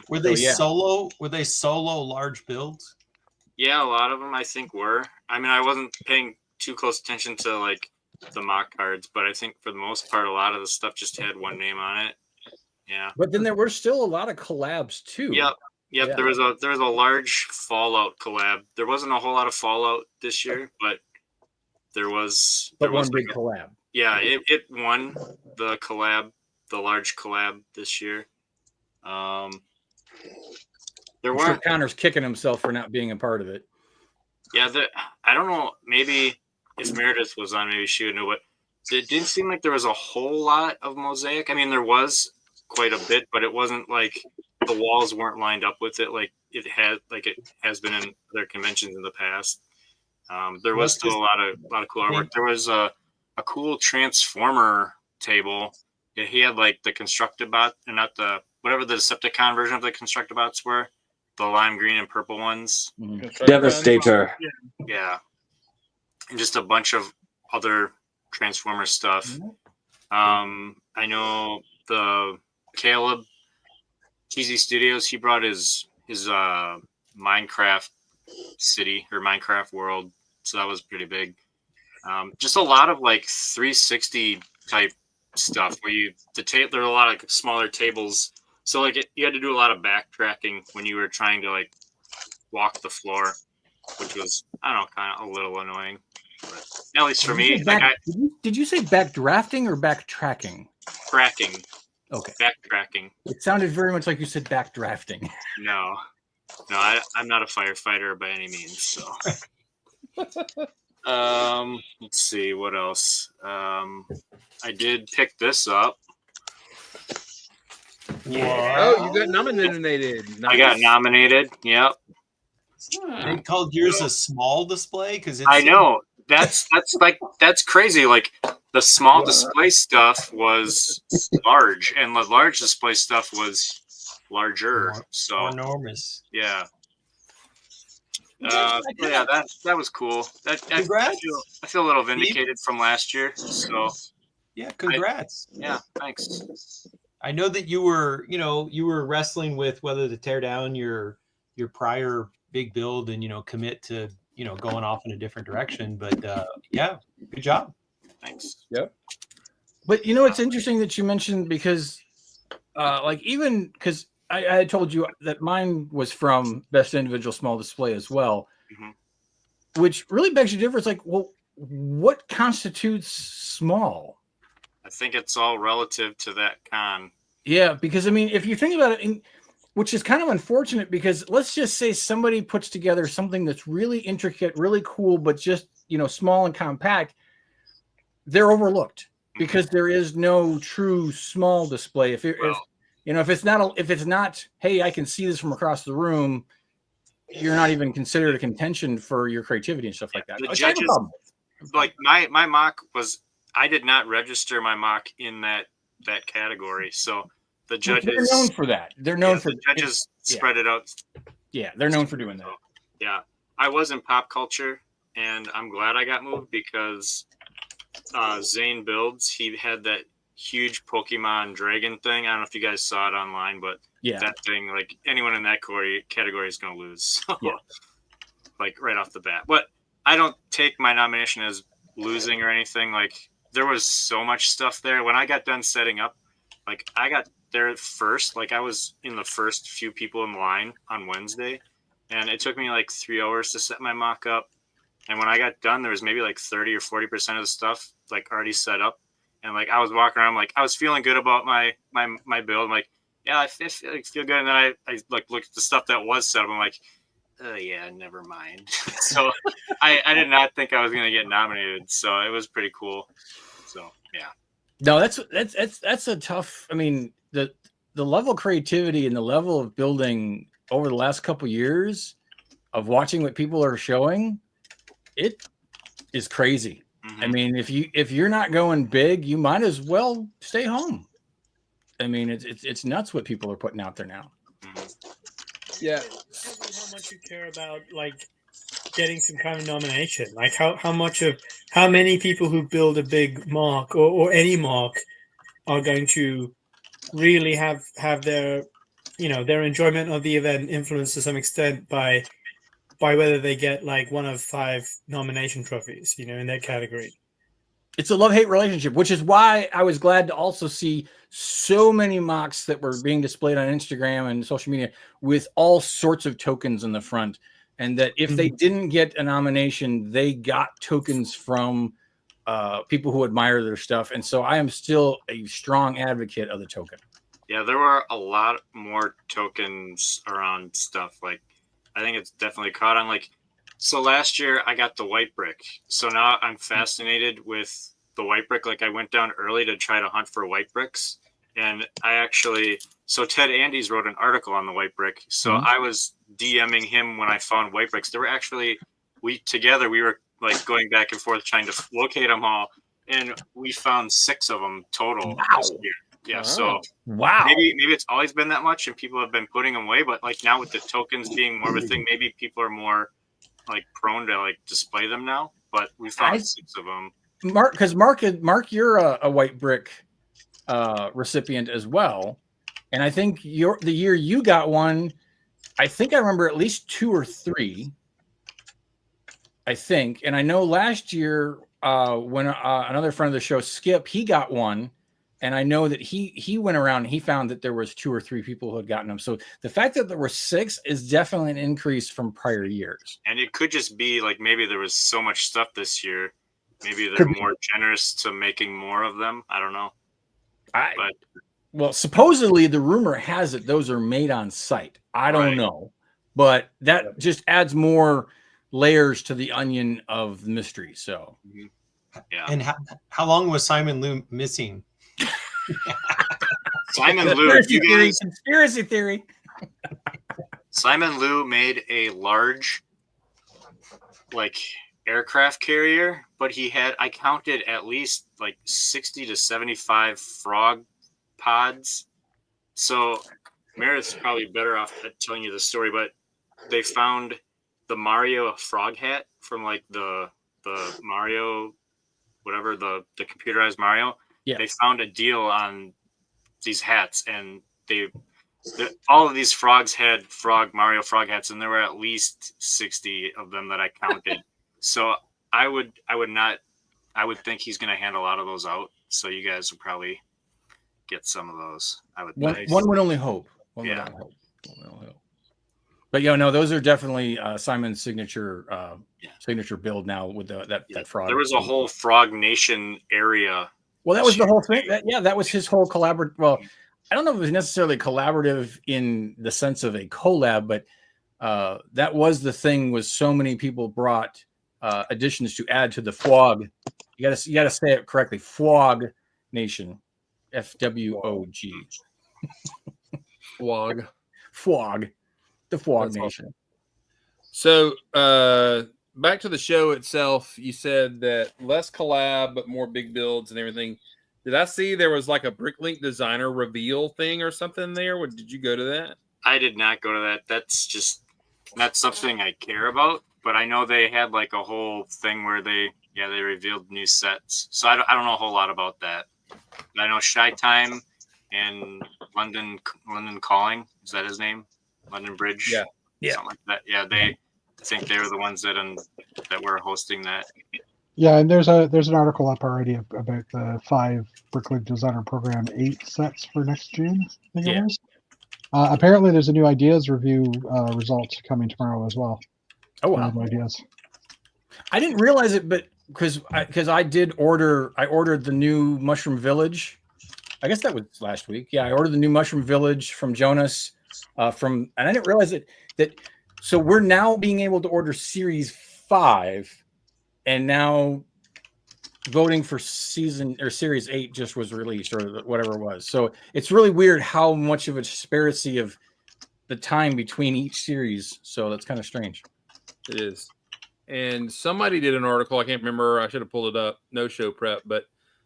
Were they yeah. solo? Were they solo large builds? yeah, a lot of them I think were. I mean, I wasn't paying too close attention to like the mock cards, but I think for the most part, a lot of the stuff just had one name on it. Yeah. But then there were still a lot of collabs too. Yep. Yeah. There was a large Fallout collab. There wasn't a whole lot of Fallout this year, but there was one big collab. Yeah, it won the collab, the large collab this year. There I'm weren't. sure Connor's kicking himself for not being a part of it. Yeah, I don't know. Maybe if Meredith was on, maybe she would know. But it didn't seem like there was a whole lot of mosaic. I mean, there was quite a bit, but it wasn't like the walls weren't lined up with it like it has been in their conventions in the past. There was still a lot of cool artwork. There was a cool Transformer table. Yeah, he had like the Constructibot, and not the whatever the Decepticon version of the Constructibots were, the lime green and purple ones. Devastator. Yeah, and just a bunch of other Transformer stuff. I know the Caleb Cheesy Studios. He brought his Minecraft city or Minecraft world, so that was pretty big. Just a lot of like 360 type stuff where there are a lot of smaller tables, so like you had to do a lot of backtracking when you were trying to like walk the floor, which was, I don't know, kind of a little annoying, but at least for me. Did you say backdrafting or backtracking? Tracking. Okay. Backtracking. It sounded very much like you said backdrafting. No, I'm not a firefighter by any means. So, let's see what else. I did pick this up. Yeah. Oh, you got nominated. I got nominated. Yep. They called yours a small display because I know that's crazy. Like the small display stuff was large, and the large display stuff was larger. So enormous. Yeah. Yeah, that was cool. I feel a little vindicated from last year. So yeah, congrats. Yeah, thanks. I know that you were wrestling with whether to tear down your prior big build and commit to going off in a different direction, but yeah, good job. Thanks. Yep. But it's interesting that you mentioned, because even because I had told you that mine was from Best Individual Small Display as well, which really begs you difference. Like, well, what constitutes small? I think it's all relative to that con. Yeah, because I mean, if you think about it, which is kind of unfortunate, because let's just say somebody puts together something that's really intricate, really cool, but just small and compact, they're overlooked because there is no true small display. If it's not, hey, I can see this from across the room, you're not even considered a contention for your creativity and stuff like that. The judges, like my mock was, I did not register my mock in that category, so the judges, they're known for that. They're known for the judges spread it out. Yeah, they're known for doing that. Yeah, I was in pop culture, and I'm glad I got moved because Zane Builds, he had that huge Pokemon dragon thing. I don't know if you guys saw it online, but that thing, like anyone in that category is going to lose. So, like right off the bat. But I don't take my nomination as losing or anything. Like there was so much stuff there. When I got done setting up, like I got there first. Like I was in the first few people in line on Wednesday, and it took me like 3 hours to set my mock up. And when I got done, there was maybe like 30 or 40% of the stuff like already set up. And like I was walking around, like I was feeling good about my build. I'm like, yeah, I feel good. And then I like looked at the stuff that was set up. I'm like, oh yeah, never mind. So I did not think I was gonna get nominated. So it was pretty cool. So yeah. No, that's a tough. I mean, the the level of creativity and the level of building over the last couple years of watching what people are showing, it is crazy. I mean, if you're not going big, you might as well stay home. I mean, it's nuts what people are putting out there now. Yeah. How much you care about like getting some kind of nomination? Like how many people who build a big mark or any mark are going to really have their their enjoyment of the event influenced to some extent by whether they get like one of 5 nomination trophies, in that category. It's a love-hate relationship, which is why I was glad to also see so many mocks that were being displayed on Instagram and social media with all sorts of tokens in the front. And that if they didn't get a nomination, they got tokens from people who admire their stuff. And so I am still a strong advocate of the token. Yeah, there were a lot more tokens around stuff. Like, I think it's definitely caught on. Like, so last year I got the white brick. So now I'm fascinated with the white brick. Like, I went down early to try to hunt for white bricks. And so Ted Andes wrote an article on the white brick. So I was DMing him when I found white bricks. There were actually, we were like going back and forth trying to locate them all. And we found 6 of them total this year. Yeah. So maybe it's always been that much and people have been putting them away. But like now with the tokens being more of a thing, maybe people are more like prone to like display them now. But we found 6 of them. Mark, you're a white brick recipient as well, and I think the year you got one, I think I remember at least 2 or 3. I think, and I know last year when another friend of the show, Skip, he got one, and I know that he went around and he found that there was 2 or 3 people who had gotten them. So the fact that there were 6 is definitely an increase from prior years. And it could just be like maybe there was so much stuff this year. Maybe they're more generous to making more of them. I don't know. Well, supposedly the rumor has it those are made on site. I don't know, but that just adds more layers to the onion of mystery. So, yeah. And how long was Simon Liu missing? Simon Liu, conspiracy theory. Simon Liu made a large, like, aircraft carrier, but I counted at least like 60 to 75 frog pods. So Meredith's probably better off at telling you the story, but they found the Mario frog hat from like the Mario, whatever, the computerized Mario. Yeah. They found a deal on these hats, and all of these frogs had Mario frog hats, and there were at least 60 of them that I counted. So I would think he's going to hand a lot of those out. So you guys will probably get some of those. One would only hope. One would only hope. But no, those are definitely Simon's signature build now with that frog. There was a whole Frog Nation area. Well, that was the whole thing. That was his whole collaborative. Well, I don't know if it was necessarily collaborative in the sense of a collab, but that was the thing. Was so many people brought additions to add to the FWOG. You gotta say it correctly. FWOG Nation, FWOG. FWOG, the FWOG That's Nation. Awesome. So back to the show itself. You said that less collab, but more big builds and everything. Did I see there was like a Bricklink designer reveal thing or something there? Did you go to that? I did not go to that. That's just not something I care about. But I know they had like a whole thing where they revealed new sets. So I don't know a whole lot about that. But I know Shy Time and London Calling, is that his name? London Bridge. Yeah. Something like that. Yeah, I think they were the ones that were hosting that. Yeah, and there's an article up already about the 5 Bricklink Designer Program 8 sets for next June. I think it is. Apparently, there's a new ideas review result coming tomorrow as well. Oh wow! Ideas. I didn't realize it, but because I ordered the new Mushroom Village. I guess that was last week. Yeah, I ordered the new Mushroom Village from Jonas. And I didn't realize so we're now being able to order Series 5, and now voting for season or series 8 just was released or whatever it was. So it's really weird how much of a disparity of the time between each series. So that's kind of strange. It is. And somebody did an article. I can't remember. I should have pulled it up. No show prep, but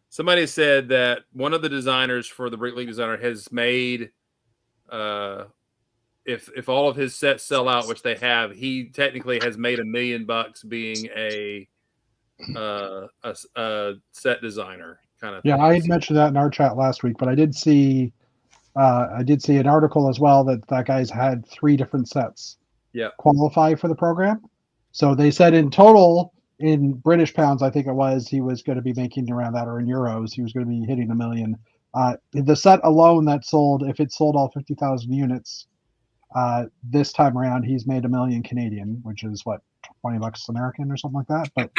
somebody said that one of the designers for the Brick League Designer has made, if all of his sets sell out, which they have, he technically has made $1 million being a set designer kind of. Yeah, thing. I had mentioned that in our chat last week, but I did see an article as well that guy's had 3 different sets qualify for the program. So they said in total, in British pounds, I think it was, he was going to be making around that, or in euros, he was going to be hitting $1 million. The set alone that sold, if it sold all 50,000 units this time around, he's made $1 million Canadian, which is what, $20 American or something like that. But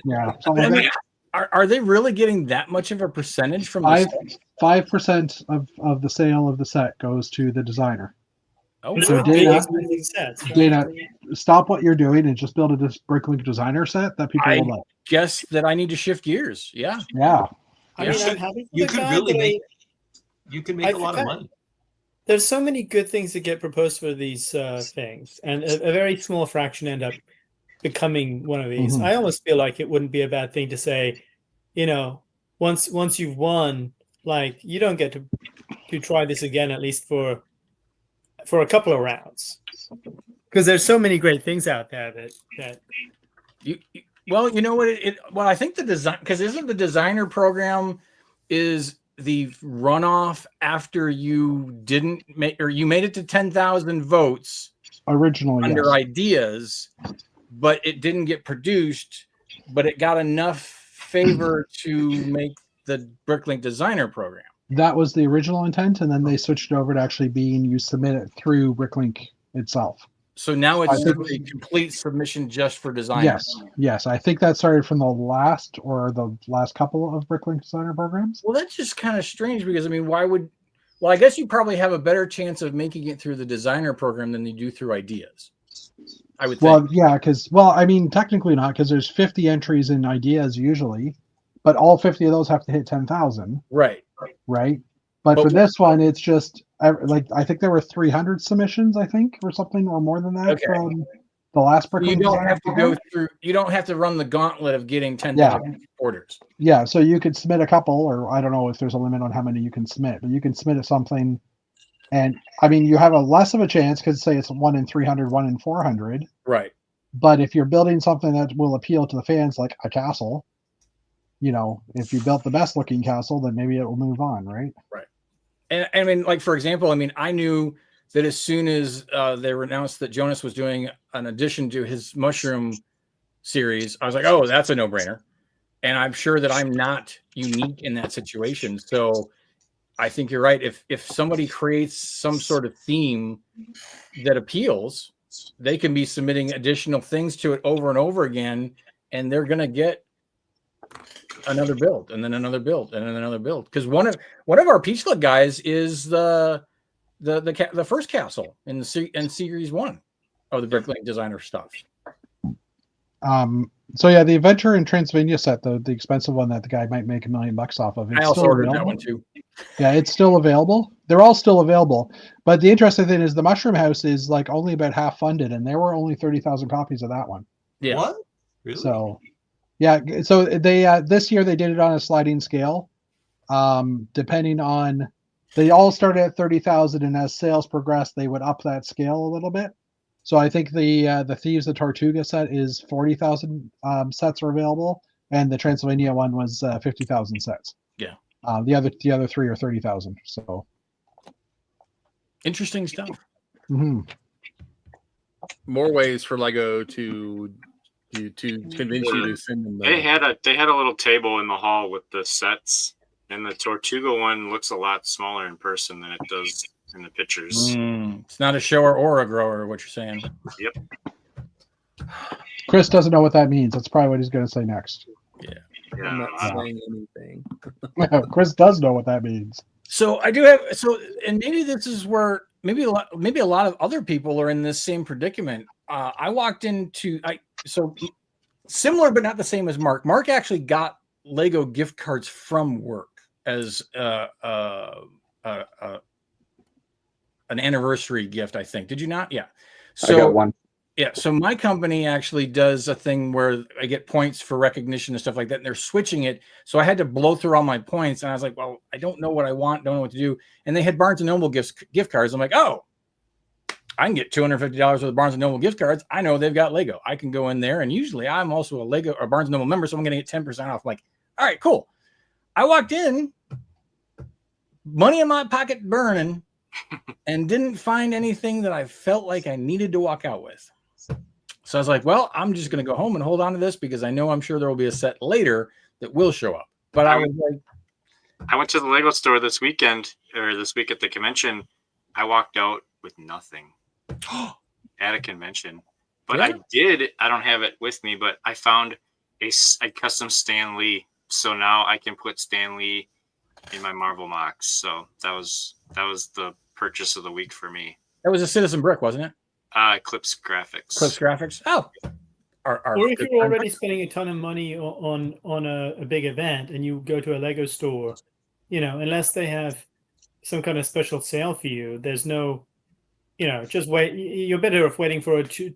yeah, something like that. Are they really getting that much of a percentage from 5% of the sale of the set goes to the designer. Oh, so Dana, stop what you're doing and just build a Bricklink Designer set that people will love. Guess that I need to shift gears. Yeah. I mean, I'm happy for You the could guy, really but make a lot of money. There's so many good things that get proposed for these things, and a very small fraction end up becoming one of these. Mhm. I almost feel like it wouldn't be a bad thing to say, once you've won, like you don't get to try this again, at least for a couple of rounds, because there's so many great things out there that well, you know what? Well, I think the design, because isn't the designer program is the runoff after you didn't make, or you made it to 10,000 votes originally under ideas, but it didn't get produced, but it got enough favor to make the Bricklink Designer program. That was the original intent, and then they switched over to actually being you submit it through Bricklink itself. So now it's I think- a complete submission just for designers. Yes. I think that started from the last couple of Bricklink Designer programs. Well, that's just kind of strange because I mean, well, I guess you probably have a better chance of making it through the designer program than you do through ideas. I would think. Well, yeah, I mean, technically not, because there's 50 entries in ideas usually, but all 50 of those have to hit 10,000. Right. But for this one, it's just like I think there were 300 submissions, I think, or something, or more than that from the last Bricklink. You don't have to go through. You don't have to run the gauntlet of getting 10,000 orders. Yeah, so you could submit a couple, or I don't know if there's a limit on how many you can submit, but you can submit something, and I mean you have a less of a chance because say it's 1 in 300, 1 in 400. Right. But if you're building something that will appeal to the fans, like a castle, if you built the best looking castle, then maybe it will move on, right? Right. And I mean, like, for example, I mean, I knew that as soon as they were announced that Jonas was doing an addition to his mushroom series, I was like, oh, that's a no-brainer. And I'm sure that I'm not unique in that situation. So I think you're right. If somebody creates some sort of theme that appeals, they can be submitting additional things to it over and over again, and they're going to get another build and then another build and then another build. Because one of our Peach Slug guys is the first castle in series 1 of the Bricklink Designer stuff. So yeah, the Adventure in Transylvania set, the expensive one that the guy might make $1 million off of. I also ordered that one too. Yeah, it's still available. They're all still available. But the interesting thing is the Mushroom House is like only about half funded, and there were only 30,000 copies of that one. Yeah. What? Really? So yeah, so they this year they did it on a sliding scale. Depending on, they all started at 30,000, and as sales progressed, they would up that scale a little bit. So I think the Thieves of Tortuga set is 40,000 sets are available, and the Transylvania one was 50,000 sets. Yeah. The other 3 are 30,000. So interesting stuff. Mm-hmm. More ways for Lego to convince you to send them. They had a little table in the hall with the sets, and the Tortuga one looks a lot smaller in person than it does in the pictures. It's not a show or aura grower, what you're saying. Yep. Chris doesn't know what that means. That's probably what he's going to say next. I'm Yeah, not saying anything. Chris does know what that means. So I do have and maybe this is where maybe a lot of other people are in this same predicament. I walked into similar, but not the same as Mark. Mark actually got Lego gift cards from work as an anniversary gift, I think. Did you not? Yeah. So I got one. Yeah. So my company actually does a thing where I get points for recognition and stuff like that. And they're switching it. So I had to blow through all my points. And I was like, well, I don't know what I want. Don't know what to do. And they had Barnes & Noble gift cards. I'm like, oh, I can get $250 worth of Barnes & Noble gift cards. I know they've got Lego. I can go in there. And usually I'm also a Lego or Barnes & Noble member. So I'm going to get 10% off. I'm like, all right, cool. I walked in, money in my pocket burning, and didn't find anything that I felt like I needed to walk out with. So I was like, well, I'm just going to go home and hold on to this because I know I'm sure there will be a set later that will show up. But I was like, I went to the Lego store this week at the convention. I walked out with nothing at a convention. But yeah. I don't have it with me, but I found a custom Stan Lee. So now I can put Stan Lee in my Marvel Mox. So that was the purchase of the week for me. That was a Citizen Brick, wasn't it? Eclipse Graphics. Eclipse Graphics. Oh. Or if you're already spending a ton of money on a big event and you go to a Lego store, unless they have some kind of special sale for you, there's no, just wait. You're better off waiting for a two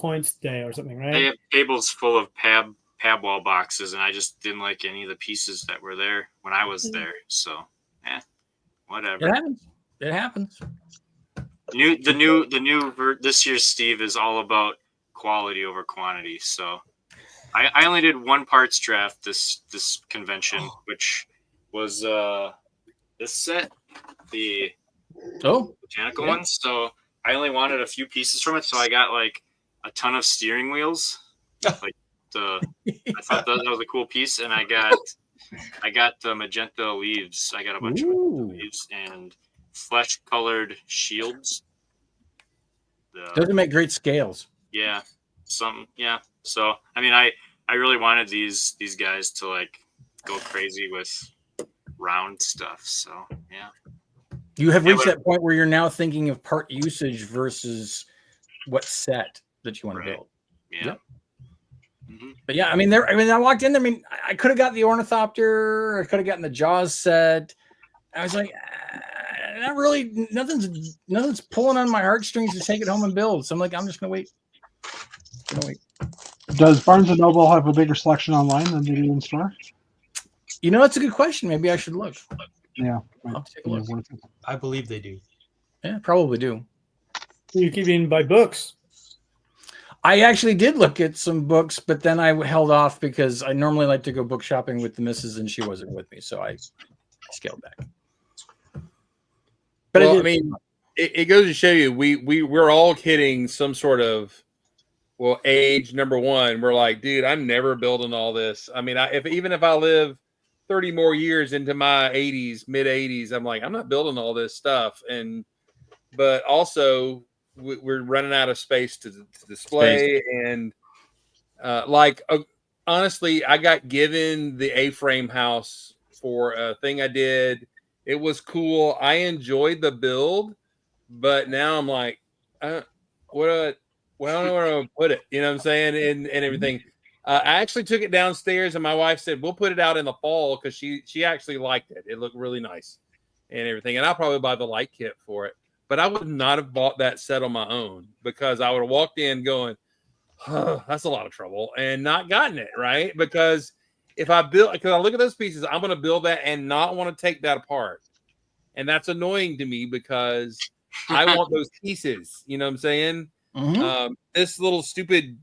points day or something, right? They have tables full of pab wall boxes, and I just didn't like any of the pieces that were there when I was there. So, whatever. It happens. This year's Steve is all about quality over quantity. So I only did one parts draft this convention, which was this set, the botanical one. So I only wanted a few pieces from it. So I got like a ton of steering wheels. I thought that was a cool piece, and I got the magenta leaves. I got a bunch of magenta leaves and flesh colored shields. Those make great scales. Yeah. So I mean, I really wanted these guys to like go crazy with round stuff. So yeah. You have reached that point where you're now thinking of part usage versus what set that you want to build. Yeah. Yep. Mm-hmm. But yeah, I mean, I walked in there. I mean, I could have got the Ornithopter. I could have gotten the Jaws set. I was like, not really. Nothing's pulling on my heartstrings to take it home and build. So I'm like, I'm just gonna wait. Does Barnes & Noble have a bigger selection online than they do in store? That's a good question. Maybe I should look. Yeah, I'll take a look. I believe they do. Yeah, probably do. You keep in buy books. I actually did look at some books, but then I held off because I normally like to go book shopping with the missus, and she wasn't with me, so I scaled back. But I mean, it goes to show you we're all hitting some sort of age. Number one, we're like, dude, I'm never building all this. I mean, even if I live 30 more years into my 80s, mid 80s, I'm like, I'm not building all this stuff. But also we're running out of space to display. And honestly, I got given the A-frame house for a thing I did. It was cool. I enjoyed the build, but now I'm like, where do I put it? You know what I'm saying? And everything. I actually took it downstairs, and my wife said, we'll put it out in the fall because she actually liked it. It looked really nice and everything. And I'll probably buy the light kit for it. But I would not have bought that set on my own because I would have walked in going, that's a lot of trouble, and not gotten it, right? Because if I look at those pieces, I'm going to build that and not want to take that apart. And that's annoying to me because I want those pieces. You know what I'm saying? Mm-hmm. This little stupid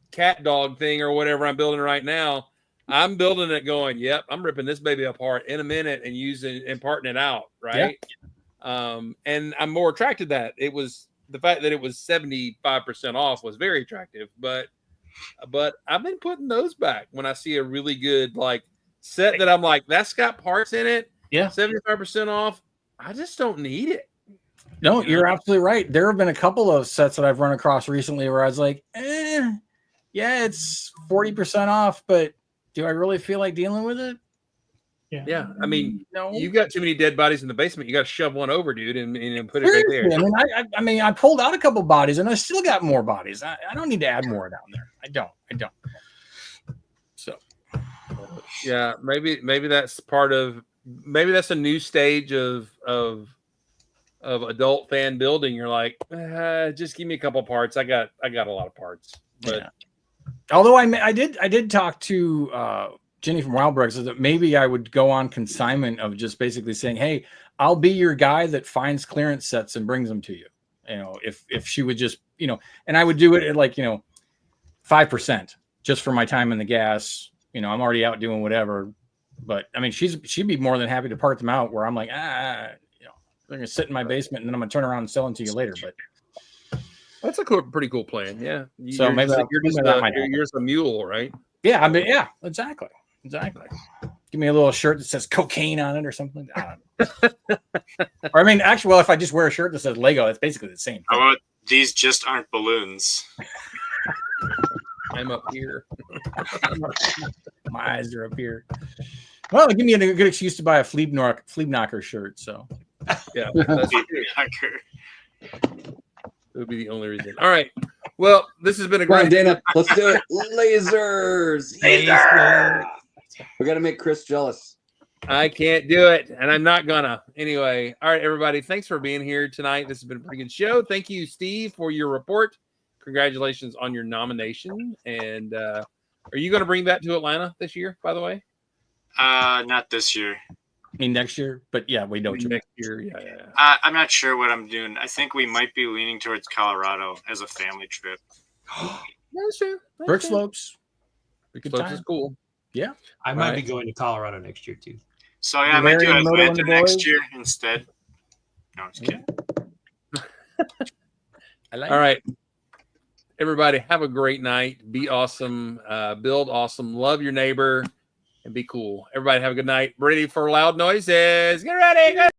cat dog thing or whatever I'm building right now, I'm building it going, yep, I'm ripping this baby apart in a minute and parting it out, right? Yeah. And I'm more attracted to that. It was the fact that it was 75% off was very attractive, but I've been putting those back when I see a really good set that I'm like, that's got parts in it. Yeah. 75% off. I just don't need it. No, you're absolutely right. There have been a couple of sets that I've run across recently where I was like, yeah, it's 40% off, but do I really feel like dealing with it? Yeah. I mean, no. You've got too many dead bodies in the basement. You got to shove one over, dude, and put it right there. I mean, I pulled out a couple bodies, and I still got more bodies. I don't need to add more down there. I don't. So Yeah, maybe that's part of. Maybe that's a new stage of adult fan building. You're like, just give me a couple parts. I got a lot of parts. But yeah. Although I did talk to Jenny from Wildbrook, so that maybe I would go on consignment of just basically saying, hey, I'll be your guy that finds clearance sets and brings them to you. You know, if she would just, you know, and I would do it at like, you know, 5% just for my time in the gas. You know, I'm already out doing whatever. But I mean, she'd be more than happy to part them out where I'm like, you know, they're gonna sit in my basement and then I'm gonna turn around and sell them to you later. But that's a pretty cool plan. Yeah. So maybe you're just a mule, right? Yeah, I mean, yeah, exactly. Give me a little shirt that says cocaine on it or something. I don't know. Or I mean, actually, well, if I just wear a shirt that says Lego, it's basically the same thing. How about these just aren't balloons? I'm up here. My eyes are up here. Well, give me a good excuse to buy a Flea Knocker shirt. So, yeah, that's it would be the only reason. All right. Well, this has been a great. Come on, Dana. Let's do it. Lasers. Yeah. We got to make Chris jealous. I can't do it, and I'm not gonna. Anyway, all right, everybody. Thanks for being here tonight. This has been a pretty good show. Thank you, Steve, for your report. Congratulations on your nomination. And are you going to bring that to Atlanta this year, by the way? Not this year. I mean, next year, but yeah, we don't. Next year, yeah. I'm not sure what I'm doing. I think we might be leaning towards Colorado as a family trip. That's true. Brick Slopes. Brick Slopes is cool. Yeah. I might be going to Colorado next year, too. So, yeah, I might do Atlanta next year instead. No, I'm just kidding. All right. Everybody, have a great night. Be awesome. Build awesome. Love your neighbor. And be cool. Everybody have a good night. Ready for loud noises. Get ready.